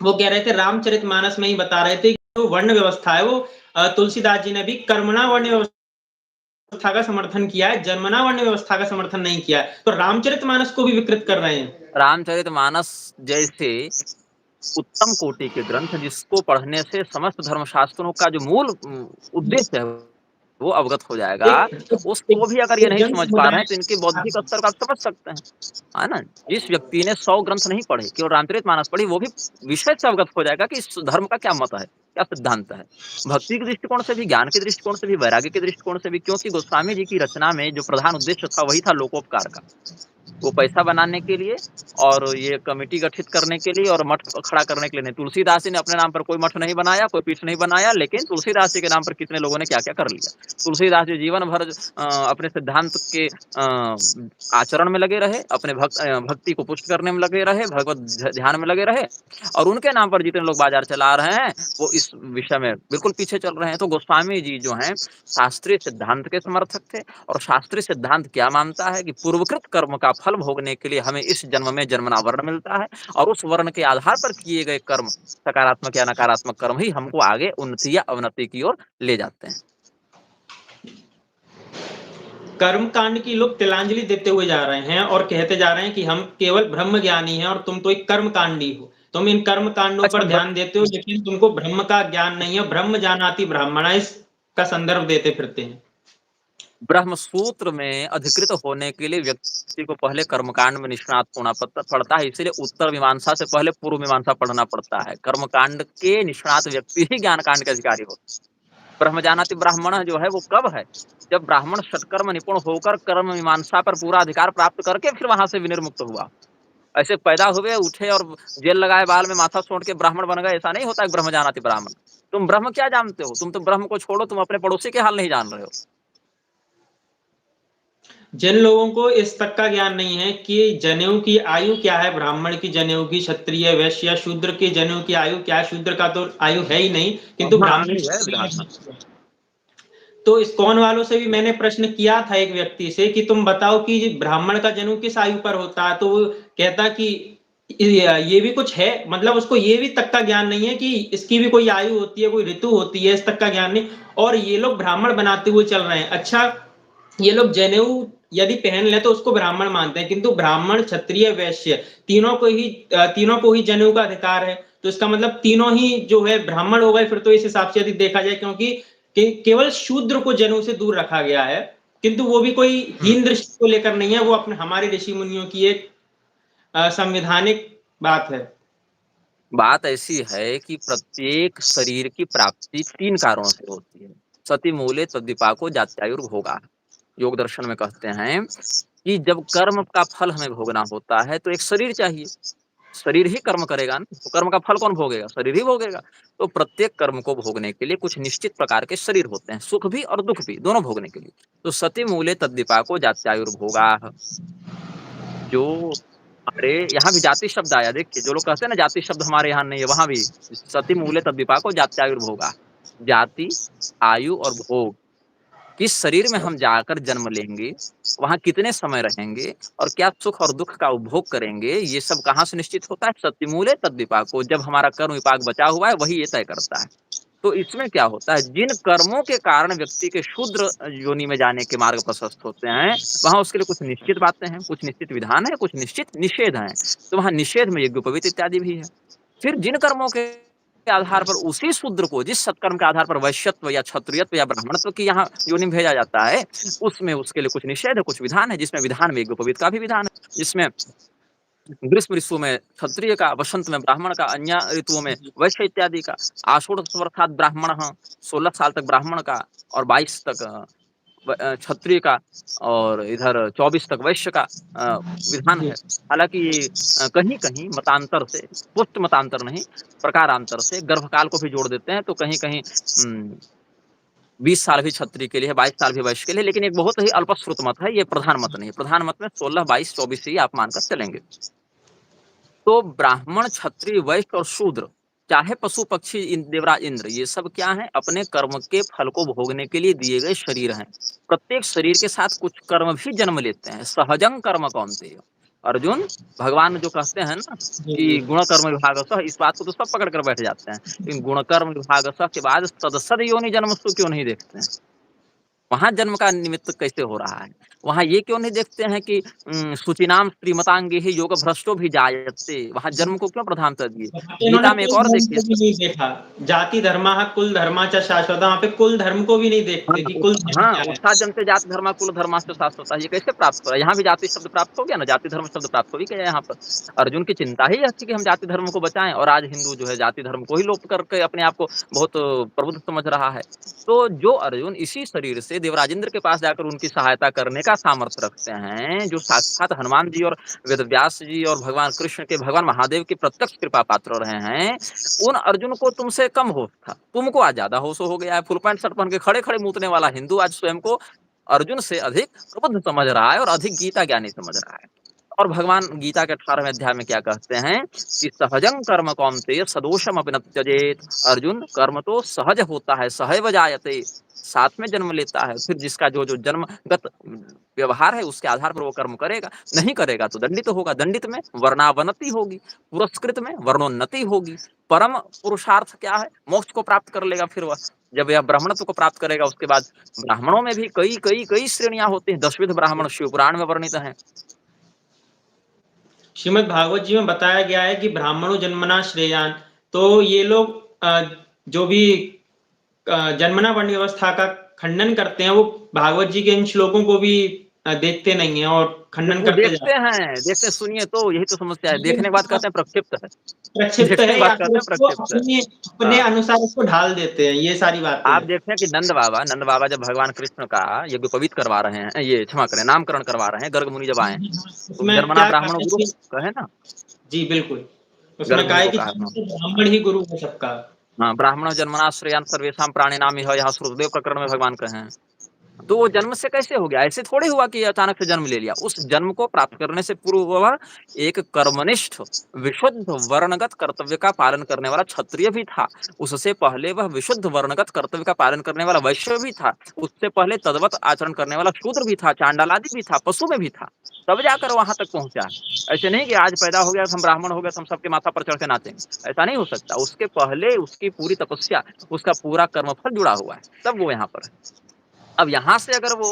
वो कह रहे थे रामचरितमानस में ही बता रहे थे कि जो वर्ण व्यवस्था है वो तुलसीदास जी ने भी कर्मणा वर्ण व्यवस्था का समर्थन किया है, जन्मना वर्ण व्यवस्था का समर्थन नहीं किया है। तो रामचरितमानस को भी विकृत कर रहे हैं। रामचरितमानस जैसे उत्तम कोटि के ग्रंथ जिसको पढ़ने से समस्त धर्मशास्त्रों का जो मूल उद्देश्य है, वो अवगत हो जाएगा। एक उसको भी अगर ये एक नहीं जन समझ पा रहे समुदाय हैं, तो इनके बौद्धिक स्तर को आप समझ सकते हैं। है ना? जिस व्यक्ति ने 100 ग्रंथ नहीं पढ़े, केवल रामचरितमानस पढ़ी, वो भी विषय से अवगत हो जाएगा कि इस धर्म का क्या मत है, क्या सिद्धांत है। भक्ति के दृष्टिकोण से भी, ज्ञान के दृष्टिकोण से भी, वैराग्य के दृष्टिकोण से भी क्योंकि गोस्वामी जी की रचना में जो प्रधान उद्देश्य था, वही था लोकोपकार का। वो पैसा बनाने के लिए और ये कमिटी गठित करने के लिए और मठ खड़ा करने के लिए नहीं। तुलसीदास जी ने अपने नाम पर कोई मठ नहीं बनाया, कोई पीठ नहीं बनाया, लेकिन तुलसीदास जी के नाम पर कितने लोगों ने क्या-क्या कर लिया। तुलसीदास जी जीवन भर अपने सिद्धांत के आचरण में लगे रहे, अपने भक्ति को पुष्ट करने में लगे रहे, भगवत ध्यान में लगे रहे और उनके नाम पर जितने लोग बाज़ार चला रहे हैं, वो इस विषय में बिल्कुल पीछे चल रहे हैं। तो गोस्वामी जी जो हैं, शास्त्रीय सिद्धांत के समर्थक थे और शास्त्रीय सिद्धांत क्या मानता है कि पूर्वकृत कर्म का फल भोगने के लिए हमें इस जन्म में जन्मना वर्ण मिलता है और उस वर्ण के आधार पर किए गए कर्म, सकारात्मक या नकारात्मक कर्म ही हमको आगे उन्नति या अवनति की ओर ले जाते हैं। कर्म कांड की लोग तिलांजलि देते हुए जा रहे हैं और कहते जा रहे हैं कि हम केवल ब्रह्म ज्ञानी हैं और तुम तो एक कर्म कांडी हो। तुम इन कर्म कांडों अच्छा पर ध्यान देते हो लेकिन तुमको ब्रह्म का ज्ञान नहीं है। ब्रह्म जानाति ब्राह्मणा इसका संदर्भ देते फिरते हैं। ब्रह्म सूत्र में अधिकृत होने के लिए व्यक्ति को पहले कर्मकांड में निष्णात होना पड़ता है, इसीलिए उत्तर मीमांसा से पहले पूर्व मीमांसा पढ़ना पड़ता है। कर्मकांड के निष्णात व्यक्ति ही ज्ञान कांड के अधिकारी होते हैं। ब्रह्म जानाति ब्राह्मणः जो है वो कब है? जब ब्राह्मण षटकर्म निपुण होकर कर्म मीमांसा पर पूरा अधिकार प्राप्त करके फिर वहाँ से विनिर्मुक्त हुआ। ऐसे पैदा हुए, उठे और जेल लगाए, बाल में माथा सोंट के ब्राह्मण बन गए, ऐसा नहीं होता है ब्रह्म जानाति ब्राह्मण। तुम ब्रह्म क्या जानते हो? तुम तो ब्रह्म को छोड़ो, तुम अपने पड़ोसी के हाल नहीं जान रहे हो। जिन लोगों को इस तक का ज्ञान नहीं है कि जनेऊ की आयु क्या है, ब्राह्मण की जनेऊ की, क्षत्रिय वैश्य या शूद्र की जनेऊ की आयु क्या है, शूद्र का तो आयु है ही नहीं किंतु हाँ, ब्राह्मण नहीं है की विधाता। तो इस्कॉन वालों से भी मैंने प्रश्न किया था एक व्यक्ति से कि तुम बताओ कि ब्राह्मण का जनेऊ किस आयु पर होता है, तो वो कहता कि ये भी कुछ है, मतलब उसको ये भी तक का ज्ञान नहीं है कि इसकी भी कोई आयु होती है, कोई ऋतु होती है, इस तक का ज्ञान नहीं। और ये लोग ब्राह्मण बनाते हुए चल रहे हैं। अच्छा, ये लोग जनेऊ यदि पहन ले तो उसको ब्राह्मण मानते हैं किंतु ब्राह्मण क्षत्रिय वैश्य तीनों को ही जनेऊ का अधिकार है। तो इसका मतलब तीनों ही जो है ब्राह्मण हो गए फिर तो इस हिसाब से यदि देखा जाए, क्योंकि केवल शूद्र को जनेऊ से दूर रखा गया है किंतु वो भी कोई हुँ। हीन दृष्टि को लेकर नहीं है, वो अपने हमारे ऋषि मुनियों की एक संवैधानिक बात है। बात ऐसी है कि प्रत्येक शरीर की प्राप्ति 3 कारणों से होती है। सति मूले तद्विपाको जात्यायुर्भोगः। योग दर्शन में कहते हैं कि जब कर्म का फल हमें भोगना होता है, तो एक शरीर चाहिए। शरीर ही कर्म करेगा ना, तो कर्म का फल कौन भोगेगा? शरीर ही भोगेगा। तो प्रत्येक कर्म को भोगने के लिए कुछ निश्चित प्रकार के शरीर होते हैं, सुख भी और दुःख भी, दोनों भोगने के लिए। तो सति मूले तद्विपाको जात्यायुर्भोगाः। जो हमारे यहाँ भी जाति शब्द आया, देखिए जो लोग कहते हैं ना जाति शब्द हमारे यहाँ नहीं है, वहाँ भी सति मूले तद्विपाको जात्यायुर्भोगा। जाति, आयु और भोग, किस शरीर में हम जाकर जन्म लेंगे, वहाँ कितने समय रहेंगे और क्या सुख और दुःख का उपभोग करेंगे, ये सब कहाँ से निश्चित होता है? सति मूले तद्विपाको। जब हमारा कर्म विपाक बचा हुआ है, वही ये तय करता है। तो इसमें क्या होता है, जिन कर्मों के कारण व्यक्ति के शूद्र योनि में जाने के मार्ग प्रशस्त होते हैं, वहाँ उसके लिए कुछ निश्चित बातें हैं, कुछ निश्चित विधान है, कुछ निश्चित निषेध हैं। तो वहाँ निषेध में यज्ञोपवीत इत्यादि भी है। फिर जिन कर्मों के आधार पर उसी शूद्र को जिस सत्कर्म के आधार पर वैश्यत्व या क्षत्रियत्व या ब्राह्मणत्व की यहाँ योनि में भेजा जाता है, उसमें उसके लिए कुछ निषेध है, कुछ विधान है, जिसमें विधान में यज्ञोपवीत का भी विधान है, जिसमें ग्रीष्म ऋतु में क्षत्रिय का, वसंत में ब्राह्मण का, अन्य ऋतुओं में जी, वैश्य इत्यादि का। आषाढ़ वर्षात ब्राह्मणः, 16 साल तक ब्राह्मण का और 22 तक क्षत्रिय का, और इधर 24 तक वैश्य का विधान जी, है। हालाँकि कहीं-कहीं मतांतर से, पुष्ट मतांतर नहीं, प्रकारांतर से गर्भकाल को भी जोड़ देते हैं, तो कहीं-कहीं 20 साल भी क्षत्रिय के लिए है, 22 साल भी वैश्य के लिए, लेकिन एक बहुत ही अल्पश्रुत मत है, ये प्रधान मत नहीं है। प्रधान मत में 16, 22, 24 ही आप मानकर चलेंगे। तो ब्राह्मण, क्षत्रिय, वैश्य और शूद्र, चाहे पशु पक्षी, देवराज इंद्र, ये सब क्या है, अपने कर्म के फल को भोगने के लिए दिए गए शरीर हैं। प्रत्येक शरीर के साथ कुछ कर्म भी जन्म लेते हैं। सहजं कर्म कौन्तेय। अर्जुन, भगवान जो कहते हैं ना जी, कि जी। गुण कर्म विभागसः, इस बात को तो सब पकड़ कर बैठ जाते हैं, लेकिन गुण कर्म विभागसः के बाद सदसद योनि जन्मसु क्यों नहीं देखते हैं? वहाँ जन्म का निमित्त कैसे हो रहा है? वहाँ ये क्यों नहीं देखते हैं कि शुचिनाम श्रीमतांगेहि योग भ्रष्टो भी जायते, वहाँ जन्म को क्यों प्रधानता दिए? वहाँ पे इन्होंने गीता में एक कुल और धर्म देखिए। को भी नहीं देखा। जाति धर्मः कुल धर्मा च शाश्वतः, वहाँ पे कुल धर्म को भी नहीं हाँ, देखते कि कुल धर्म क्या है। उत्साह जन्ते जाति धर्मा कुल धर्मास्य शाश्वतः, ये कैसे प्राप्त हुआ? यहाँ भी जाति शब्द प्राप्त हो गया ना, जाति धर्म शब्द प्राप्त हो ही गया यहाँ पर। अर्जुन की चिंता ही यह थी कि हम जाति धर्म को बचाएँ, और आज हिंदू जो है जाति धर्म को ही लोप करके अपने आप को बहुत प्रबुद्ध समझ रहा है। तो जो अर्जुन इसी शरीर से देवराजेंद्र के पास जाकर उनकी सहायता करने का सामर्थ्य रखते हैं, जो साक्षात हनुमान जी और वेदव्यास जी और भगवान कृष्ण के, भगवान महादेव के प्रत्यक्ष कृपा पात्र रहे हैं, उन अर्जुन को तुमसे कम होश था, तुमको आज ज्यादा होश हो गया है। फुल पैंट शर्ट पहन के खड़े-खड़े मूतने वाला हिंदू आज स्वयं को अर्जुन से अधिक प्रबुद्ध समझ रहा है और अधिक गीता ज्ञानी समझ रहा है। और भगवान गीता के 18वें अध्याय में क्या कहते हैं कि सहजं कर्म कौन्तेय सदोषम अपि न त्यजेत। अर्जुन, कर्म तो सहज होता है, सहैव जायते, साथ में जन्म लेता है। फिर जिसका जो जन्मगत व्यवहार है उसके आधार पर वो कर्म करेगा, नहीं करेगा तो दंडित होगा। दंडित में वर्णावनति होगी, पुरस्कृत में वर्णोन्नति होगी। परम पुरुषार्थ क्या है? मोक्ष को प्राप्त कर लेगा। फिर वह जब यह ब्राह्मणत्व को प्राप्त करेगा, उसके बाद ब्राह्मणों में भी कई श्रेणियां होती हैं। 10विध ब्राह्मण शिव पुराण में वर्णित हैं। श्रीमद् भागवत जी में बताया गया है कि ब्राह्मणों जन्मना श्रेयान। तो ये लोग जो भी जन्मना वर्ण व्यवस्था का खंडन करते हैं, वो भागवत जी के इन श्लोकों को भी देखते नहीं है और खंडन वो करते जाते देखते हैं, सुनिए, तो यही तो समस्या है। हैं। ये देखने के बाद कहते हैं प्रक्षिप्त है, प्रक्षिप्त देखने के है बाद या कहते फिर हैं उसको प्रक्षिप्त है। अपने अपने हाँ, अनुसार उसको ढाल देते हैं, ये सारी बातें आप हैं। देखते हैं कि नंद बाबा जब भगवान कृष्ण का यज्ञोपवीत करवा रहे हैं, ये क्षमा करें, नामकरण करवा रहे हैं, गर्ग मुनि जब आए हैं, तो उसमें जन्मना क्या कहा ब्राह्मण है गुरु कि कहे ना, जी बिल्कुल, उसमें गर्ग कहा मुनि है को कि कहा जन्म था। से हाँ, ब्राह्मण ही गुरु है सबका। हाँ, ब्राह्मण जन्मनाश्रयान सर्वेषां प्राणिनाम इह, यहाँ श्रुतदेव प्रकरण में भगवान कहे हैं। तो वो जन्म से कैसे हो गया? ऐसे थोड़ी हुआ कि अचानक से जन्म ले लिया। उस जन्म को प्राप्त करने से पूर्व वह एक कर्मनिष्ठ, विशुद्ध वर्णगत कर्तव्य का पालन करने वाला क्षत्रिय भी था। उससे पहले वह विशुद्ध वर्णगत कर्तव्य का पालन करने वाला वैश्य भी था। उससे पहले तद्वत आचरण करने वाला शूद्र भी था, चांडाल आदि भी था, पशु में भी था। तब जाकर वहां तक पहुंचा है। ऐसे नहीं कि आज पैदा हो गया तो हम ब्राह्मण हो गए तो हम सबके माथा पर चढ़ के नाचेंगे। ऐसा नहीं हो सकता। उसके पहले उसकी पूरी तपस्या, उसका पूरा कर्मफल जुड़ा हुआ है, तब वो यहाँ पर है। अब यहाँ से अगर वो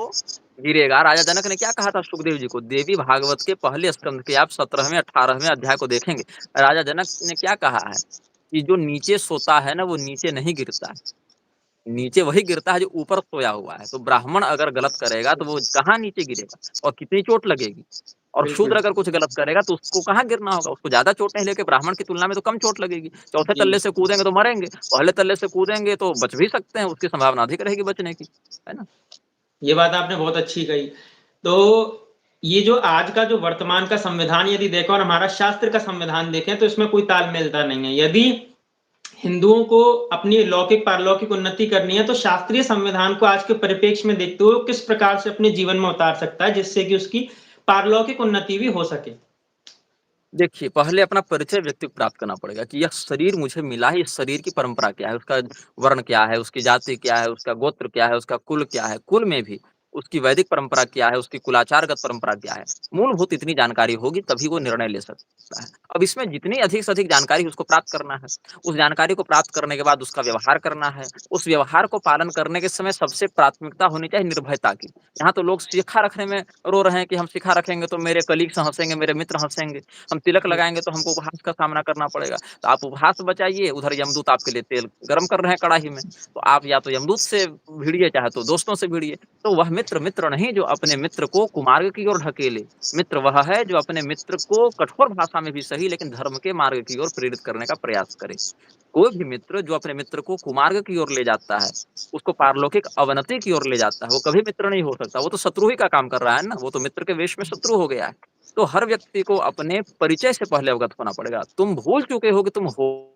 गिरेगा, राजा जनक ने क्या कहा था सुखदेव जी को? देवी भागवत के पहले स्कंद के आप 17वें 18वें अध्याय को देखेंगे, राजा जनक ने क्या कहा है कि जो नीचे सोता है ना, वो नीचे नहीं गिरता है। नीचे वही गिरता है जो ऊपर सोया हुआ है। तो ब्राह्मण अगर गलत करेगा तो वो कहाँ नीचे गिरेगा और कितनी चोट लगेगी? और शूद्र बिल्कुल। अगर कुछ गलत करेगा तो उसको कहाँ गिरना होगा? उसको ज्यादा चोट नहीं लेके ब्राह्मण की तुलना में तो कम चोट लगेगी। चौथे जी, तल्ले से कूदेंगे तो मरेंगे, पहले तल्ले से कूदेंगे तो बच भी सकते हैं, उसकी संभावना अधिक रहेगी बचने की, है ना? ये बात आपने बहुत अच्छी कही। तो ये जो आज का जो वर्तमान का संविधान यदि देखें और हमारा शास्त्र का संविधान देखें, तो इसमें कोई तालमेलता नहीं है। यदि हिंदुओं को अपनी लौकिक पारलौकिक उन्नति करनी है, तो शास्त्रीय संविधान को आज के परिप्रेक्ष्य में देखते हुए किस प्रकार से अपने जीवन में उतार सकता है, जिससे कि उसकी पारलौकिक उन्नति भी हो सके। देखिए, पहले अपना परिचय व्यक्ति को प्राप्त करना पड़ेगा कि यह शरीर मुझे मिला है, इस शरीर की परंपरा क्या है, उसका वर्ण क्या है, उसकी जाति क्या है, उसका गोत्र क्या है, उसका कुल क्या है, कुल में भी उसकी वैदिक परंपरा क्या है, उसकी कुलाचारगत परंपरा क्या है। मूलभूत इतनी जानकारी होगी तभी वो निर्णय ले सकता है। अब इसमें जितनी अधिक से अधिक जानकारी उसको प्राप्त करना है। उस जानकारी को प्राप्त करने के बाद उसका व्यवहार करना है। उस व्यवहार को पालन करने के समय सबसे प्राथमिकता होनी चाहिए निर्भयता की। यहाँ तो लोग शिखा रखने में रो रहे हैं कि हम शिखा रखेंगे तो मेरे कलीग्स हँसेंगे, मेरे मित्र हँसेंगे। हम तिलक लगाएँगे तो हमको उपहास का सामना करना पड़ेगा। तो आप उपहास बचाइए, उधर यमदूत आपके लिए तेल गरम कर रहे हैं कड़ाही में। तो आप या तो यमदूत से भिड़िए, चाहे तो दोस्तों से भिड़िए। तो वह मित्र मित्र नहीं जो अपने मित्र को कुमार्ग की ओर ढकेले। मित्र वह है जो अपने मित्र को कठोर भाषा में भी सही लेकिन धर्म के मार्ग की ओर प्रेरित करने का प्रयास करे। कोई भी मित्र जो अपने मित्र को कुमार्ग की ओर ले जाता है, उसको पारलौकिक अवनति की ओर ले जाता है, वो कभी मित्र नहीं हो सकता। वो तो शत्रु ही का काम कर रहा है ना, वो तो मित्र के वेश में शत्रु हो गया है। तो हर व्यक्ति को अपने परिचय से पहले अवगत होना पड़ेगा। तुम भूल चुके हो कि तुम हो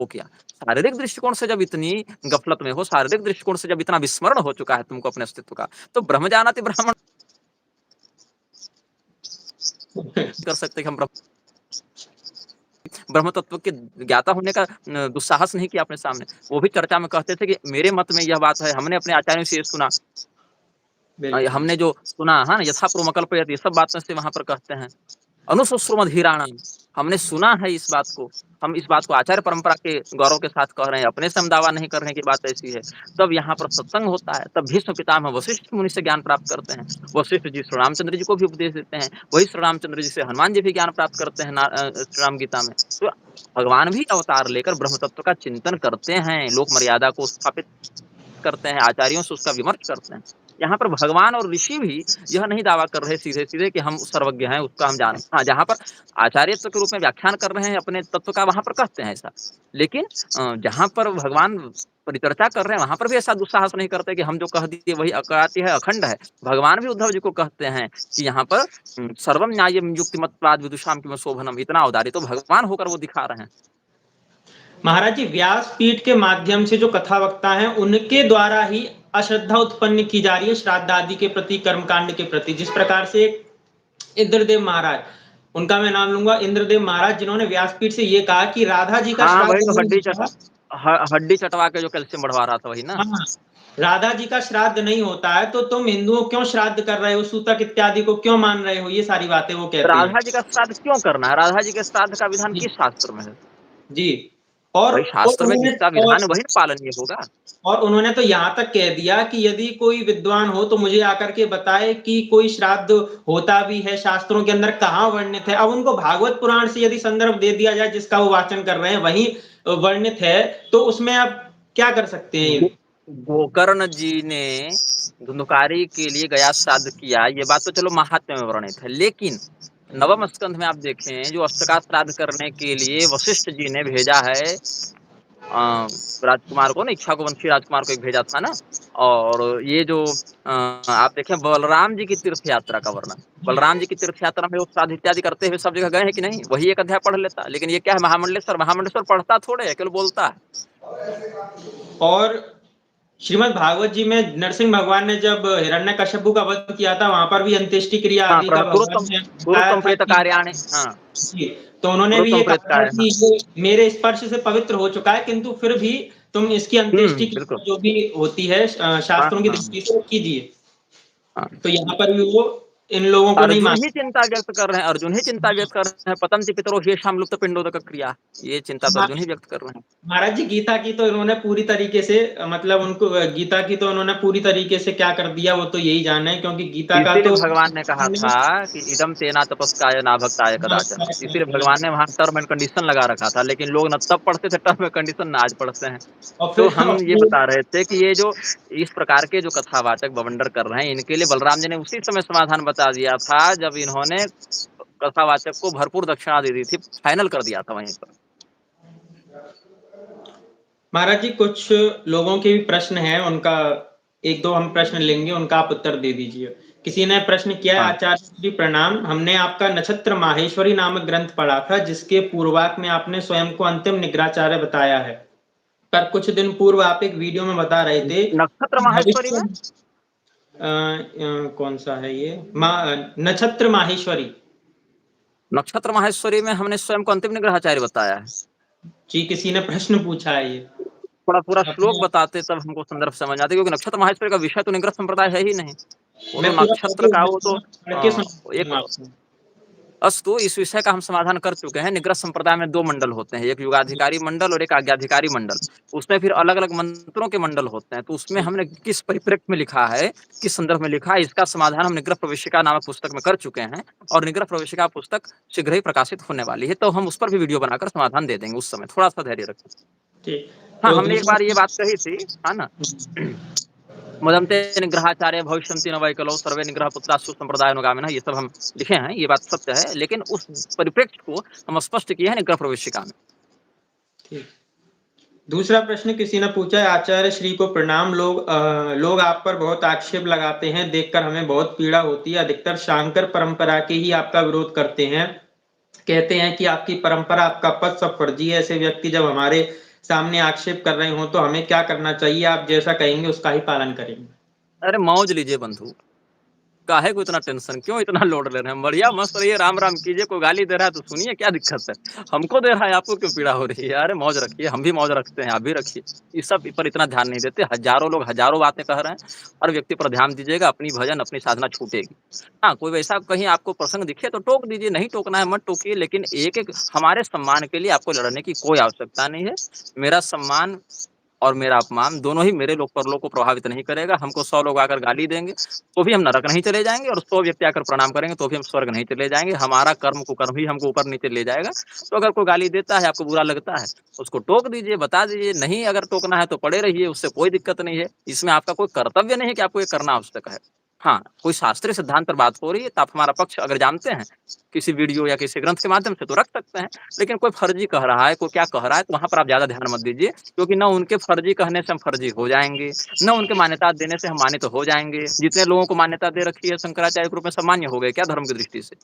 क्या? शारीरिक दृष्टिकोण से जब इतनी गफलत में हो, शारीरिक दृष्टिकोण से जब इतना विस्मरण हो चुका है तुमको अपने अस्तित्व का, तो ब्रह्म जानाति ब्राह्मण कर सकते कि हम ब्रह्म तत्व के ज्ञाता होने का दुस्साहस नहीं किया अपने सामने। वो भी चर्चा में कहते थे कि मेरे मत में यह बात है, हमने अपने आचार्यों से ये सुना। बिल्कुल। हमने जो सुना हाँ, यथा प्रोमकल्पयत ये सब बातें से वहाँ पर कहते हैं। अनुशुश्रुमधीराणाम हमने सुना है इस बात को। हम इस बात को आचार्य परंपरा के गौरव के साथ कह रहे हैं, अपने से हम दावा नहीं कर रहे हैं कि बात ऐसी है। तब यहाँ पर सत्संग होता है, तब भीष्म पितामह वशिष्ठ मुनि से ज्ञान प्राप्त करते हैं। वशिष्ठ जी श्री रामचंद्र जी को भी उपदेश देते हैं, वही श्री रामचंद्र जी से हनुमान जी भी ज्ञान प्राप्त करते हैं श्री राम गीता में। तो भगवान भी अवतार लेकर ब्रह्म तत्व का चिंतन करते हैं, लोक मर्यादा को स्थापित करते हैं, आचार्यों से उसका विमर्श करते हैं। यहाँ पर भगवान और ऋषि भी यह नहीं दावा कर रहे सीधे-सीधे कि हम सर्वज्ञ हैं, उसका हम जान हाँ, जहाँ पर आचार्यत्व के रूप में व्याख्यान कर रहे हैं अपने तत्व का, वहाँ पर कहते हैं ऐसा। लेकिन जहाँ पर भगवान परिचर्चा कर रहे हैं, वहाँ पर भी ऐसा दुस्साहस नहीं करते कि हम जो कह दिए वही अकार्य है, अखंड है। भगवान भी उद्धव जी को कहते हैं कि यहाँ पर सर्वम न्याय्यम युक्तिमत्वाद विदुषाम किम शोभनम, इतना औदार्य तो भगवान होकर वो दिखा रहे हैं। महाराज जी, व्यासपीठ के माध्यम से जो कथा वक्ता हैं उनके द्वारा ही अश्रद्धा उत्पन्न की जा रही है श्राद्ध आदि के प्रति, कर्मकांड के प्रति। जिस प्रकार से इंद्रदेव महाराज, उनका मैं नाम लूंगा, इंद्रदेव महाराज, जिन्होंने व्यासपीठ से ये कहा कि राधा जी का हाँ, श्राद्ध वही तो नहीं होता। हड्डी चटवा के जो कैल्शियम बढ़वा रहा था वही ना। हाँ, राधा जी का श्राद्ध नहीं होता है तो तुम हिंदुओं क्यों श्राद्ध कर रहे हो, सूतक इत्यादि को क्यों मान रहे हो, ये सारी बातें वो कहते हैं। राधा जी का श्राद्ध क्यों करना है? राधा जी के श्राद्ध का विधान जी, किस शास्त्र में है? जी। और भाई और शास्त्र में उन्होंने जिसका और विधान है वही पालनीय होगा। और उन्होंने तो यहाँ तक कह दिया कि यदि कोई विद्वान हो तो मुझे आकर के बताए कि कोई श्राद्ध होता भी है, शास्त्रों के अंदर कहाँ वर्णित है। अब उनको भागवत पुराण से यदि संदर्भ दे दिया जाए जिसका वो वाचन कर रहे हैं वही वर्णित है, तो उसमें आप क्या कर सकते हैं गो ये? गोकर्ण जी ने धुंधुकारी के लिए गया श्राद्ध किया, ये बात तो चलो महात्म्य में वर्णित है। लेकिन नवम स्कंध में आप देखें जो अष्टका श्राद्ध करने के लिए वशिष्ठ जी ने भेजा है राजकुमार को ना, इक्ष्वाकुवंशी राजकुमार को एक भेजा था ना। और ये जो आप देखें बलराम जी की तीर्थ यात्रा का वर्णन, बलराम जी की तीर्थ यात्रा में वो श्राद्ध इत्यादि करते हुए सब जगह गए हैं कि नहीं, वही एक अध्याय पढ़ लेता। लेकिन ये क्या है, महामंडलेश्वर पढ़ता थोड़े है, केवल बोलता है। और श्रीमद् भागवत जी में नरसिंह भगवान ने जब हिरण्यकश्यपु का वध किया था, वहां पर भी अंत्येष्टि क्रिया हाँ, आदि का भगवान ने बताया कुरुत्तम था प्रेत कि कार्याणि, हाँ, जी, तो उन्होंने भी ये कुरुत्तम प्रेत कहा था कार्य, हाँ। कि ये मेरे स्पर्श से पवित्र हो चुका है, किंतु फिर भी तुम इसकी अंत्येष्टि की बिल्कुल। जो भी होती है हाँ, शास्त्रों की हाँ, दृष्टि से वो कीजिए। हाँ। तो यहाँ पर भी वो इन लोगों को नहीं अर्जुन ही मानते। चिंता व्यक्त कर रहे हैं, अर्जुन ही चिंता व्यक्त कर रहे हैं, पतंति पितरो ह्येषां लुप्त पिंडोदक क्रिया, ये चिंता तो अर्जुन ही व्यक्त कर रहे हैं। महाराज जी, गीता की तो इन्होंने पूरी तरीके से मतलब उनको गीता की तो इन्होंने पूरी तरीके से क्या कर दिया वो तो यही जाने, क्योंकि गीता का इसीलिए तो भगवान ने कहा था कि इदम तेना तपस्काय ना भक्ताय कदाचन, इसीलिए भगवान ने वहां टर्म एंड कंडीशन लगा रखा था। लेकिन लोग न तब पढ़ते थे टर्म एंड कंडीशन, ना आज पढ़ते हैं। और तो फिर हम ये बता रहे थे कि ये जो इस प्रकार के जो कथावाचक बवंडर कर रहे हैं, इनके लिए बलराम जी ने उसी समय समाधान बता दिया था जब इन्होंने कथावाचक को भरपूर दक्षिणा दे दी थी, फाइनल कर दिया था वहीं पर। महाराज जी, कुछ लोगों के भी प्रश्न हैं, उनका एक दो हम प्रश्न लेंगे, उनका आप उत्तर दे दीजिए। किसी ने प्रश्न किया है, हाँ, आचार्य जी प्रणाम, हमने आपका नक्षत्र माहेश्वरी नामक ग्रंथ पढ़ा था जिसके पूर्वाक में आपने स्वयं को अंतिम निग्रहाचार्य बताया है, पर कुछ दिन पूर्व आप एक वीडियो में बता रहे थे नक्षत्र कि माहेश्वरी में, भविष्य कौन सा है ये नक्षत्र माहेश्वरी। नक्षत्र माहेश्वरी में हमने स्वयं को अंतिम निग्रहाचार्य बताया है। जी, किसी ने प्रश्न पूछा है ये थोड़ा पूरा श्लोक अपने। बताते तब हमको संदर्भ समझ आते, क्योंकि नक्षत्र माहेश्वरी का विषय तो निग्रह संप्रदाय है ही नहीं। वो तो मैं पूरा नक्षत्र का वो तो पढ़ के सुनाता एक हूँ आपको। अस्तु, इस विषय का हम समाधान कर चुके हैं। निग्रह संप्रदाय में 2 मंडल होते हैं, एक युगाधिकारी मंडल और एक आज्ञाधिकारी मंडल। उसमें फिर अलग-अलग मंत्रों के मंडल होते हैं। तो उसमें हमने किस परिप्रेक्ष्य में लिखा है, किस संदर्भ में लिखा है, इसका समाधान हम निग्रह प्रवेशिका नामक पुस्तक में कर चुके हैं, और निग्रह प्रवेशिका पुस्तक शीघ्र ही प्रकाशित होने वाली है। तो हम उस पर भी वीडियो बनाकर समाधान दे देंगे उस समय, थोड़ा-सा धैर्य रखें। ठीक, हाँ, तो हमने एक दूसरा बार ये बात कही थी, है ना? मदन्ते निग्रहाचार्य भविष्यन्ति न वै कलौ सर्वे निग्रह पुत्राः सुसंप्रदायानुगामिनः, ये सब हम लिखे हैं, ये बात सत्य है, लेकिन उस परिप्रेक्ष्य को हम स्पष्ट किए हैं निग्रह प्रवेशिका में। ठीक। दूसरा प्रश्न किसी ने पूछा है, आचार्य श्री को प्रणाम। लोग आप पर बहुत आक्षेप लगाते हैं, देखकर हमें बहुत पीड़ा होती है। अधिकतर शांकर परंपरा के ही आपका विरोध करते हैं, कहते हैं कि आपकी परंपरा, आपका पद सब फर्जी है। ऐसे व्यक्ति जब हमारे सामने आक्षेप कर रहे हो तो हमें क्या करना चाहिए? आप जैसा कहेंगे उसका ही पालन करेंगे। अरे मौज लीजिए बंधु, काहे को इतना टेंशन, क्यों इतना लोड ले रहे हैं? बढ़िया मस्त रहिए, राम-राम कीजिए, कोई गाली दे रहा है तो सुनिए, क्या दिक्कत है? हमको दे रहा है, आपको क्यों पीड़ा हो रही है? अरे मौज रखिए, हम भी मौज रखते हैं, आप भी रखिए। इस सब पर इतना ध्यान नहीं देते, हज़ारों लोग हज़ारों बातें कह रहे हैं, हर व्यक्ति पर ध्यान दीजिएगा, अपनी भजन, अपनी साधना छूटेगी। हाँ, कोई वैसा कहीं आपको प्रसंग दिखे तो टोक दीजिए, नहीं टोकना है मत टोकिए, लेकिन एक-एक हमारे सम्मान के लिए आपको लड़ने की कोई आवश्यकता नहीं है। मेरा सम्मान और मेरा अपमान दोनों ही मेरे लोक परलोक को प्रभावित नहीं करेगा। हमको 100 लोग आकर गाली देंगे, तो भी हम नरक नहीं चले जाएँगे, और 100 व्यक्ति आकर प्रणाम करेंगे, तो भी हम स्वर्ग नहीं चले जाएँगे। हमारा कर्म कुकर्म ही हमको ऊपर-नीचे ले जाएगा। तो अगर कोई गाली देता है, आपको बुरा लगता है, उसको टोक दीजिए, बता दीजिए। नहीं अगर टोकना है तो पड़े रहिए, उससे कोई दिक्कत नहीं है। इसमें आपका कोई कर्तव्य नहीं है कि आपको ये करना आवश्यक है। हाँ, कोई शास्त्रीय सिद्धांत पर बात हो रही है, तो आप हमारा पक्ष अगर जानते हैं, किसी वीडियो या किसी ग्रंथ के माध्यम से, तो रख सकते हैं। लेकिन कोई फर्जी कह रहा है, कोई क्या कह रहा है, तो वहाँ पर आप ज़्यादा ध्यान मत दीजिए, क्योंकि ना उनके फर्जी कहने से हम फर्जी हो जाएँगे, ना उनके मान्यता देने से हम मानित हो जाएँगे। जितने लोगों को मान्यता दे रखी है शंकराचार्य के रूप में, सब मान्य हो गए क्या धर्म की दृष्टि से?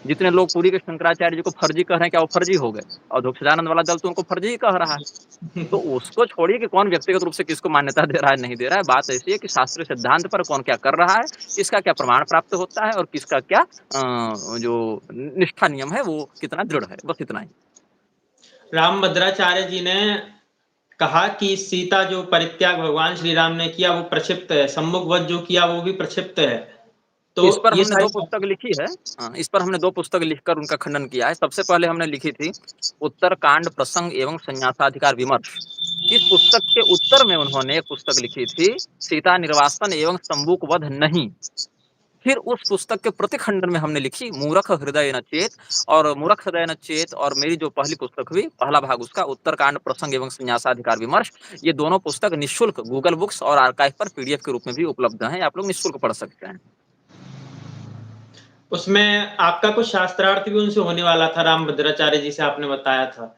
जितने लोग पुरी के शंकराचार्य जी को फर्जी कह रहे हैं, क्या वो फर्जी हो गए? और अधोक्षजानंद वाला दल तो उनको फर्जी ही कह रहा है। तो उसको छोड़िए कि कौन व्यक्तिगत रूप से किसको मान्यता दे रहा है, नहीं दे रहा है। बात ऐसी है कि शास्त्रीय सिद्धांत पर कौन क्या कर रहा है, किसका क्या प्रमाण प्राप्त होता है, और किसका क्या जो निष्ठा नियम है वो कितना दृढ़ है, बस इतना ही। रामभद्राचार्य जी ने कहा कि सीता जो परित्याग भगवान श्री राम ने किया वो प्रक्षिप्त है, सम्मुख वध जो किया वो भी प्रक्षिप्त है। तो इस पर ये हमने सारी 2 पुस्तक लिखी है। इस पर हमने 2 पुस्तक लिखकर उनका खंडन किया है। सबसे पहले हमने लिखी थी उत्तरकांड प्रसंग एवं संन्यासाधिकार विमर्श। इस पुस्तक के उत्तर में उन्होंने एक पुस्तक लिखी थी, सीता निर्वासन एवं शंभुक वध नहीं। फिर उस पुस्तक के प्रतिखंडन में हमने लिखी मूरख हृदय न चेत, और मूरख हृदय न चेत और मेरी जो पहली पुस्तक हुई, पहला भाग उसका उत्तरकांड प्रसंग एवं संन्यासाधिकार विमर्श। ये दोनों पुस्तक निःशुल्क गूगल बुक्स और आर्काइव पर पीडीएफ के रूप में भी उपलब्ध हैं, आप लोग निःशुल्क पढ़ सकते हैं। उसमें आपका कुछ शास्त्रार्थ भी उनसे होने वाला था, रामभद्राचार्य जी से आपने बताया था।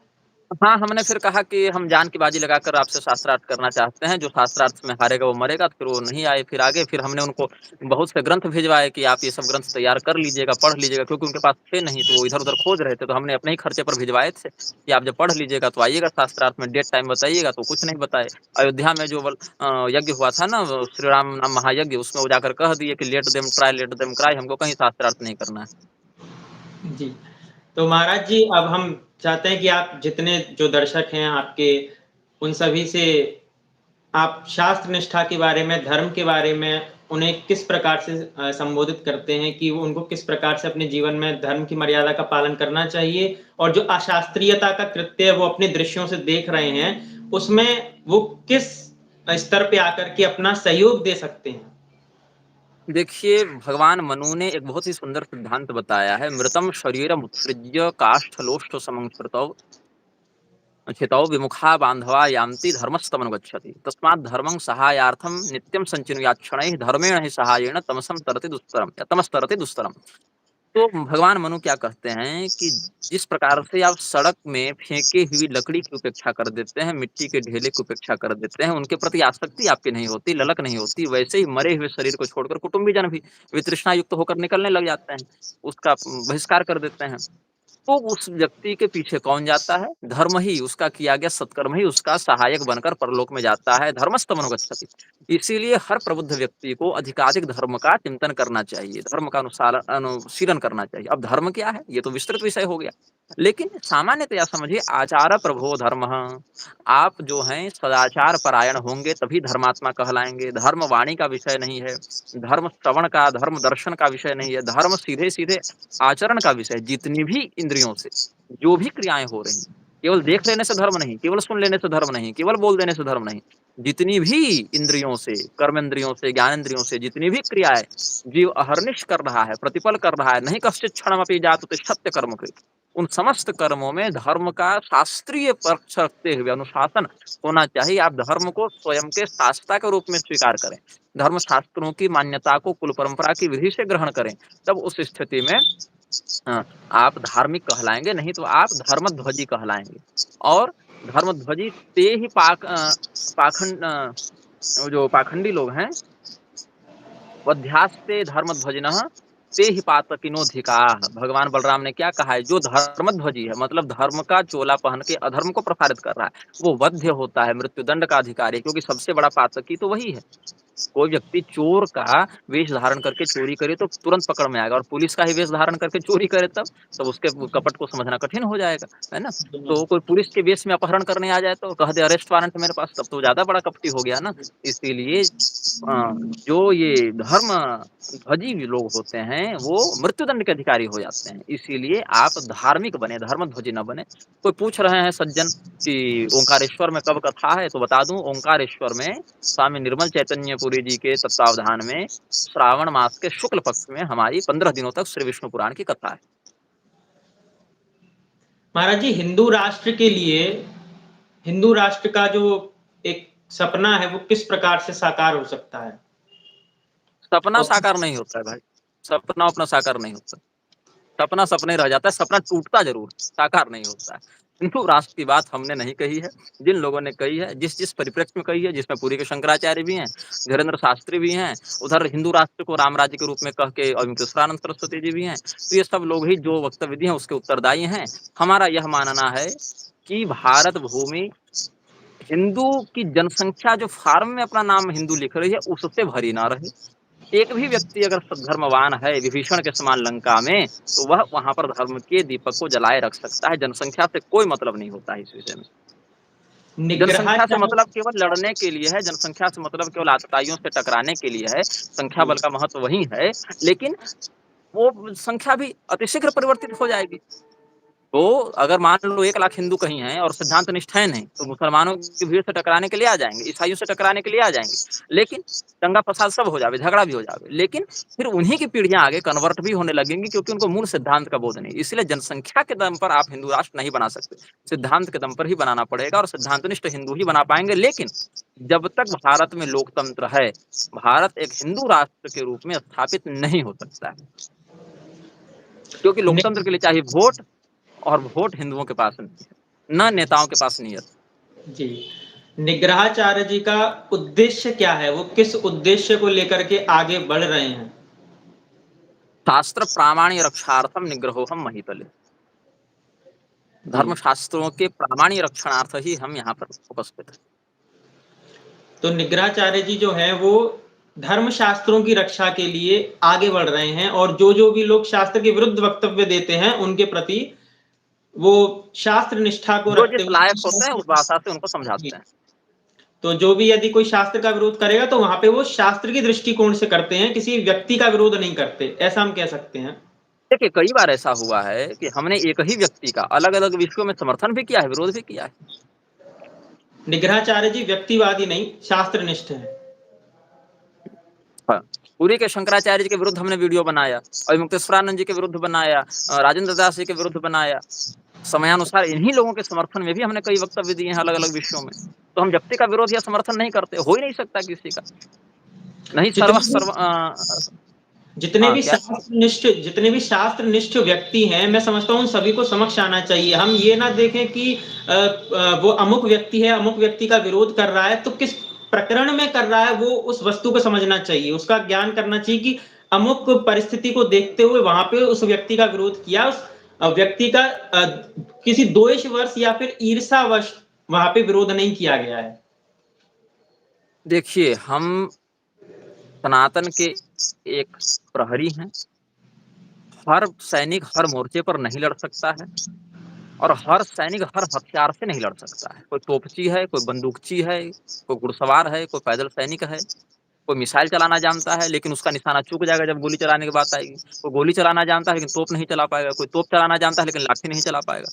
हाँ, हमने फिर कहा कि हम जान की बाजी लगाकर आपसे शास्त्रार्थ करना चाहते हैं, जो शास्त्रार्थ में हारेगा वो मरेगा, तो फिर वो नहीं आए फिर आगे। फिर हमने उनको बहुत से ग्रंथ भिजवाए कि आप ये सब ग्रंथ तैयार कर लीजिएगा, पढ़ लीजिएगा, क्योंकि उनके पास थे नहीं, तो वो इधर-उधर खोज रहे थे, तो हमने अपने ही खर्चे पर भिजवाए थे कि आप जब पढ़ लीजिएगा तो आइएगा शास्त्रार्थ में, डेट टाइम बताइएगा, तो कुछ नहीं बताए। अयोध्या में जो यज्ञ हुआ था ना, वो श्री राम नाम महायज्ञ, उसमें वो जाकर कह दिए कि लेट देम क्राई, हमको कहीं शास्त्रार्थ नहीं करना है। जी। तो महाराज जी, अब हम चाहते हैं कि आप जितने जो दर्शक हैं आपके, उन सभी से आप शास्त्र निष्ठा के बारे में, धर्म के बारे में उन्हें किस प्रकार से संबोधित करते हैं कि वो उनको किस प्रकार से अपने जीवन में धर्म की मर्यादा का पालन करना चाहिए, और जो अशास्त्रीयता का कृत्य वो अपने दृश्यों से देख रहे हैं, उसमें वो किस स्तर पे आकर के अपना सहयोग दे सकते हैं? देखिए, भगवान मनु ने एक बहुत ही सुंदर सिद्धांत बताया है, मृतम शरीरम उत्सृज्य काष्ठलोष्ठ समं स्थितौ विमुखा बांधवा यान्ति धर्मस्तमनुगच्छति तस्मात् धर्मं सहायार्थं नित्यं संचिनुयात् शनैः धर्मेण हि सहायेन तमस्तरति दुस्तरम्। तो भगवान मनु क्या कहते हैं कि जिस प्रकार से आप सड़क में फेंकी हुई लकड़ी की उपेक्षा कर देते हैं, मिट्टी के ढेले की उपेक्षा कर देते हैं, उनके प्रति आसक्ति आपकी नहीं होती, ललक नहीं होती, वैसे ही मरे हुए शरीर को छोड़कर कुटुंबीजन भी वितृष्णा युक्त होकर निकलने लग जाते हैं, उसका बहिष्कार कर देते हैं। तो उस व्यक्ति के पीछे कौन जाता है? धर्म ही, उसका किया गया सत्कर्म ही उसका सहायक बनकर परलोक में जाता है, धर्मस्तमनुगच्छति। इसीलिए हर प्रबुद्ध व्यक्ति को अधिकाधिक धर्म का चिंतन करना चाहिए, धर्म का अनुशीलन करना चाहिए। अब धर्म क्या है? ये तो विस्तृत विषय हो गया। लेकिन सामान्यतया समझिए, आचार प्रभो धर्मः। आप जो हैं सदाचार परायण होंगे तभी धर्मात्मा कहलाएँगे। धर्म वाणी का विषय नहीं है, धर्म श्रवण का, धर्म दर्शन का विषय नहीं है, धर्म सीधे-सीधे आचरण का विषय। जितनी भी इंद्रियों से जो भी क्रियाएँ हो रही हैं, केवल देख लेने से धर्म नहीं, केवल सुन लेने से धर्म नहीं, केवल बोल देने से धर्म नहीं। जितनी भी इंद्रियों से, कर्मेंद्रियों से, ज्ञानेंद्रियों से जितनी भी क्रियाएँ जीव अहर्निश कर रहा है, प्रतिपल कर रहा है, नहीं कश्चित् क्षणमपि जातु तिष्ठत्य कर्मकृत्। उन समस्त कर्मों में धर्म का शास्त्रीय पक्ष रखते हुए अनुशासन होना चाहिए। आप धर्म को स्वयं के शास्त्रा के रूप में स्वीकार करें, धर्म शास्त्रों की मान्यता को कुल परंपरा की विधि से ग्रहण करें, तब उस स्थिति में आप धार्मिक कहलाएंगे, नहीं तो आप धर्मध्वजी कहलाएंगे। और धर्मध्वजी ते ही पाखंड जो पाखंडी लोग हैं, वध्यास्ते धर्मध्वजिनः ते ही पातकिनोधिकाः। भगवान बलराम ने क्या कहा है, जो धर्मध्वजी है मतलब धर्म का चोला पहन के अधर्म को प्रसारित कर रहा है, वो वध्य होता है, मृत्युदंड का अधिकारी है, क्योंकि सबसे बड़ा पातकी तो वही है। कोई व्यक्ति चोर का वेश धारण करके चोरी करे तो तुरंत पकड़ में आएगा, और पुलिस का ही वेश धारण करके चोरी करे तब उसके कपट को समझना कठिन हो जाएगा, है ना। तो कोई पुलिस के वेश में अपहरण करने आ जाए तो कह दे अरेस्ट वारंट मेरे पास, तब तो ज्यादा बड़ा कपटी हो गया ना। इसीलिए जो ये धर्म ध्वजी लोग होते हैं वो मृत्युदंड के अधिकारी हो जाते हैं। इसीलिए आप धार्मिक बने, धर्म ध्वजी न बने। कोई पूछ रहे हैं सज्जन कि ओंकारेश्वर में कब कथा है, तो बता दूं, ओंकारेश्वर में स्वामी निर्मल चैतन्यपुरी जी के तत्वावधान में श्रावण मास के शुक्ल पक्ष में हमारी 15 दिनों तक श्री विष्णु पुराण की कथा है। महाराज जी, हिंदू राष्ट्र का जो एक सपना है वो किस प्रकार से साकार हो सकता है? सपना और साकार नहीं होता है भाई, सपना अपना साकार नहीं होता, सपना सपने रह जाता है, सपना टूटता जरूर, साकार नहीं होता है। हिंदू राष्ट्र की बात हमने नहीं कही है, जिन लोगों ने कही है, जिस जिस परिप्रेक्ष्य में कही है, जिसमें पुरी के शंकराचार्य भी हैं, धीरेन्द्र शास्त्री भी हैं, उधर हिंदू राष्ट्र को राम राज्य के रूप में कह के अवधूतेश्वरानंद सरस्वती जी भी हैं, तो ये सब लोग ही जो वक्तव्य दिए हैं उसके उत्तरदायी हैं। हमारा यह मानना है कि भारत भूमि हिंदू की जनसंख्या जो फार्म में अपना नाम हिंदू लिख रही है उससे भरी ना रहे। एक भी व्यक्ति अगर सद्धर्मवान है विभीषण के समान लंका में, तो वह वहां पर धर्म के दीपक को जलाए रख सकता है। जनसंख्या से कोई मतलब नहीं होता है इस विषय में। जनसंख्या से निग्रहाचार्य मतलब केवल लड़ने के लिए है, जनसंख्या से मतलब केवल आतताइयों से टकराने के लिए है। संख्या बल का महत्व वही है, लेकिन वो संख्या भी अतिशीघ्र परिवर्तित हो जाएगी। तो अगर मान लो 1 लाख हिंदू कहीं हैं और सिद्धांत निष्ठ है नहीं, तो मुसलमानों की भीड़ से टकराने के लिए आ जाएंगे, ईसाइयों से टकराने के लिए आ जाएंगे, लेकिन दंगा फसाद सब हो जावे, झगड़ा भी हो जावे, लेकिन फिर उन्हीं की पीढ़ियां आगे कन्वर्ट भी होने लगेंगी, क्योंकि उनको मूल सिद्धांत का बोध नहीं। इसलिए जनसंख्या के दम पर आप हिंदू राष्ट्र नहीं बना सकते, सिद्धांत के दम पर ही बनाना पड़ेगा, और सिद्धांतनिष्ठ हिंदू ही बना पाएंगे। लेकिन जब तक भारत में लोकतंत्र है, भारत एक हिंदू राष्ट्र के रूप में स्थापित नहीं हो सकता है, क्योंकि लोकतंत्र के लिए चाहिए वोट, और वोट हिंदुओं के पास नहीं है, न नेताओं के पास नहीं है। जी, निग्रहाचार्य जी का उद्देश्य क्या है? वो किस उद्देश्य को लेकर के आगे बढ़ रहे हैं? शास्त्र प्रामाण्य रक्षार्थम निग्रहोहम महितले। जी, धर्म शास्त्रों के प्रामाण्य रक्षणार्थ ही हम यहाँ पर उपस्थित हैं। तो निग्रहाचार्य जी जो है वो धर्म शास्त्रों की रक्षा के लिए आगे बढ़ रहे हैं, और जो भी लोग शास्त्र के विरुद्ध वक्तव्य देते हैं उनके प्रति वो शास्त्र निष्ठा को जो रखते जिस लायक होते हैं हुए, उस भाषा से उनको समझाते हैं। तो जो भी यदि कोई शास्त्र का विरोध करेगा तो वहां पे वो शास्त्र की दृष्टिकोण से करते हैं, किसी व्यक्ति का विरोध नहीं करते, ऐसा हम कह सकते हैं। देखिए कई बार ऐसा हुआ है कि हमने एक ही व्यक्ति का अलग अलग विषयों में समर्थन भी किया है, विरोध भी किया है। निग्रहाचार्य जी व्यक्तिवादी नहीं, शास्त्रनिष्ठ है। हाँ, पुरी के शंकराचार्य जी के विरुद्ध हमने वीडियो बनाया, अवधूतेश्वरानंद जी के विरुद्ध बनाया, राजेंद्र दास जी के विरुद्ध बनाया। समयानुसार इन्हीं लोगों के समर्थन में भी हमने कई वक्तव्य दिए हैं अलग अलग विषयों में। तो हम व्यक्ति का विरोध या समर्थन नहीं करते, हो ही नहीं सकता किसी का। नहीं सर्व जितने सर्व जितने क्या जितने भी शास्त्रनिष्ठ व्यक्ति हैं, मैं समझता हूँ उन सभी को समक्ष आना चाहिए। हम ये ना देखें कि वो अमुक व्यक्ति है, अमुक व्यक्ति का विरोध कर रहा है, तो किस प्रकरण में कर रहा है वो उस वस्तु को समझना चाहिए, उसका ज्ञान करना चाहिए कि अमुक परिस्थिति को देखते हुए वहां पे उस व्यक्ति का विरोध किया, उस व्यक्ति का किसी द्वेषवश या फिर ईर्षावश वहां पे विरोध नहीं किया गया है। देखिए, हम सनातन के एक प्रहरी हैं। हर सैनिक हर मोर्चे पर नहीं लड़ सकता है, और हर सैनिक हर हथियार से नहीं लड़ सकता है। कोई तोपची है, कोई बंदूकची है, कोई घुड़सवार है, कोई पैदल सैनिक है। कोई मिसाइल चलाना जानता है, लेकिन उसका निशाना चूक जाएगा जब गोली चलाने की बात आएगी। कोई गोली चलाना जानता है, लेकिन तोप नहीं चला पाएगा। कोई तोप चलाना जानता है, लेकिन लाठी नहीं चला पाएगा।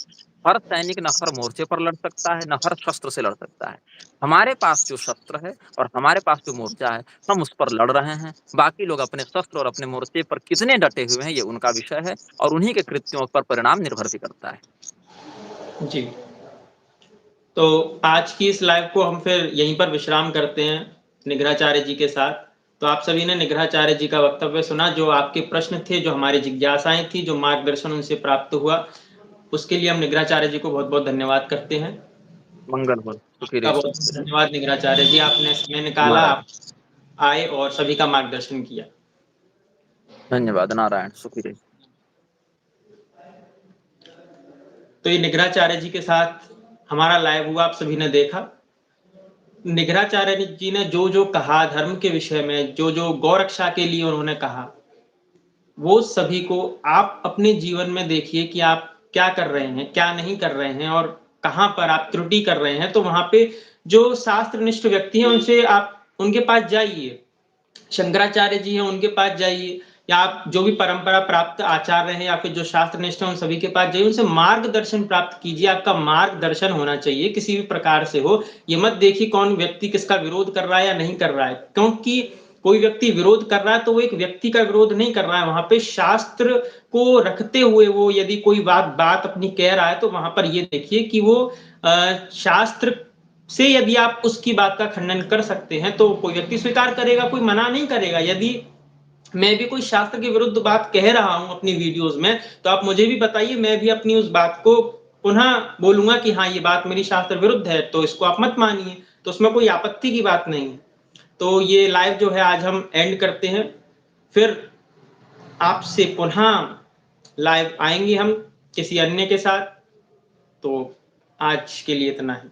हर सैनिक ना हर मोर्चे पर लड़ सकता है, ना हर शस्त्र से लड़ सकता है। हमारे पास जो शस्त्र है और हमारे पास जो मोर्चा है, हम उस पर लड़ रहे हैं। बाकी लोग अपने शस्त्र और अपने मोर्चे पर कितने डटे हुए हैं, ये उनका विषय है और उन्हीं के कृत्यों पर परिणाम निर्भर भी करता है। जी। तो आज की इस लाइव को हम फिर यहीं पर विश्राम करते हैं निग्रहाचार्य जी के साथ। तो आप सभी ने निग्रहाचार्य जी का वक्तव्य सुना, जो आपके प्रश्न थे, जो हमारी जिज्ञासाएं थी, जो मार्गदर्शन उनसे प्राप्त हुआ, उसके लिए हम निग्रहाचार्य जी को बहुत-बहुत धन्यवाद करते हैं। मंगल हो, सुखी आपका रहिए बहुत सब। धन्यवाद निग्रहाचार्य जी, आपने समय निकाला, नारायण, आप आए और सभी का मार्गदर्शन किया। धन्यवाद, नारायण, सुखी रहिए। तो ये निग्रहाचार्य जी के साथ हमारा लाइव हुआ, आप सभी ने देखा। निग्रहाचार्य जी ने जो-जो कहा धर्म के विषय में, जो-जो गौ-रक्षा के लिए उन्होंने कहा, वो सभी को आप अपने जीवन में देखिए कि आप क्या कर रहे हैं, क्या नहीं कर रहे हैं और कहाँ पर आप त्रुटि कर रहे हैं। तो वहाँ पे जो शास्त्रनिष्ठ व्यक्ति हैं, उनसे आप उनके पास जाइए। शंकराचार्य जी हैं, उनके पास जाइए, या आप जो भी परंपरा प्राप्त आचार्य हैं या फिर जो शास्त्रनिष्ठ हैं, उन सभी के पास जाइए, उनसे मार्गदर्शन प्राप्त कीजिए। आपका मार्गदर्शन होना चाहिए, किसी भी प्रकार से हो। ये मत देखिए कौन व्यक्ति किसका विरोध कर रहा है या नहीं कर रहा है, क्योंकि कोई व्यक्ति विरोध कर रहा है तो वो एक व्यक्ति का विरोध नहीं कर रहा है, वहाँ पे शास्त्र को रखते हुए वो यदि कोई बात अपनी कह रहा है, तो वहाँ पर ये देखिए कि वो शास्त्र से यदि आप उसकी बात का खंडन कर सकते हैं, तो कोई व्यक्ति स्वीकार करेगा, कोई मना नहीं करेगा। यदि मैं भी कोई शास्त्र के विरुद्ध बात कह रहा हूँ अपनी वीडियोज़ में, तो आप मुझे भी बताइए, मैं भी अपनी उस बात को पुनः बोलूँगा कि हाँ, ये बात मेरी शास्त्र विरुद्ध है, तो इसको आप मत मानिए। तो उसमें कोई आपत्ति की बात नहीं है। तो ये लाइव जो है आज हम एंड करते हैं। फिर आपसे पुनः लाइव आएँगे हम किसी अन्य के साथ। तो आज के लिए इतना ही।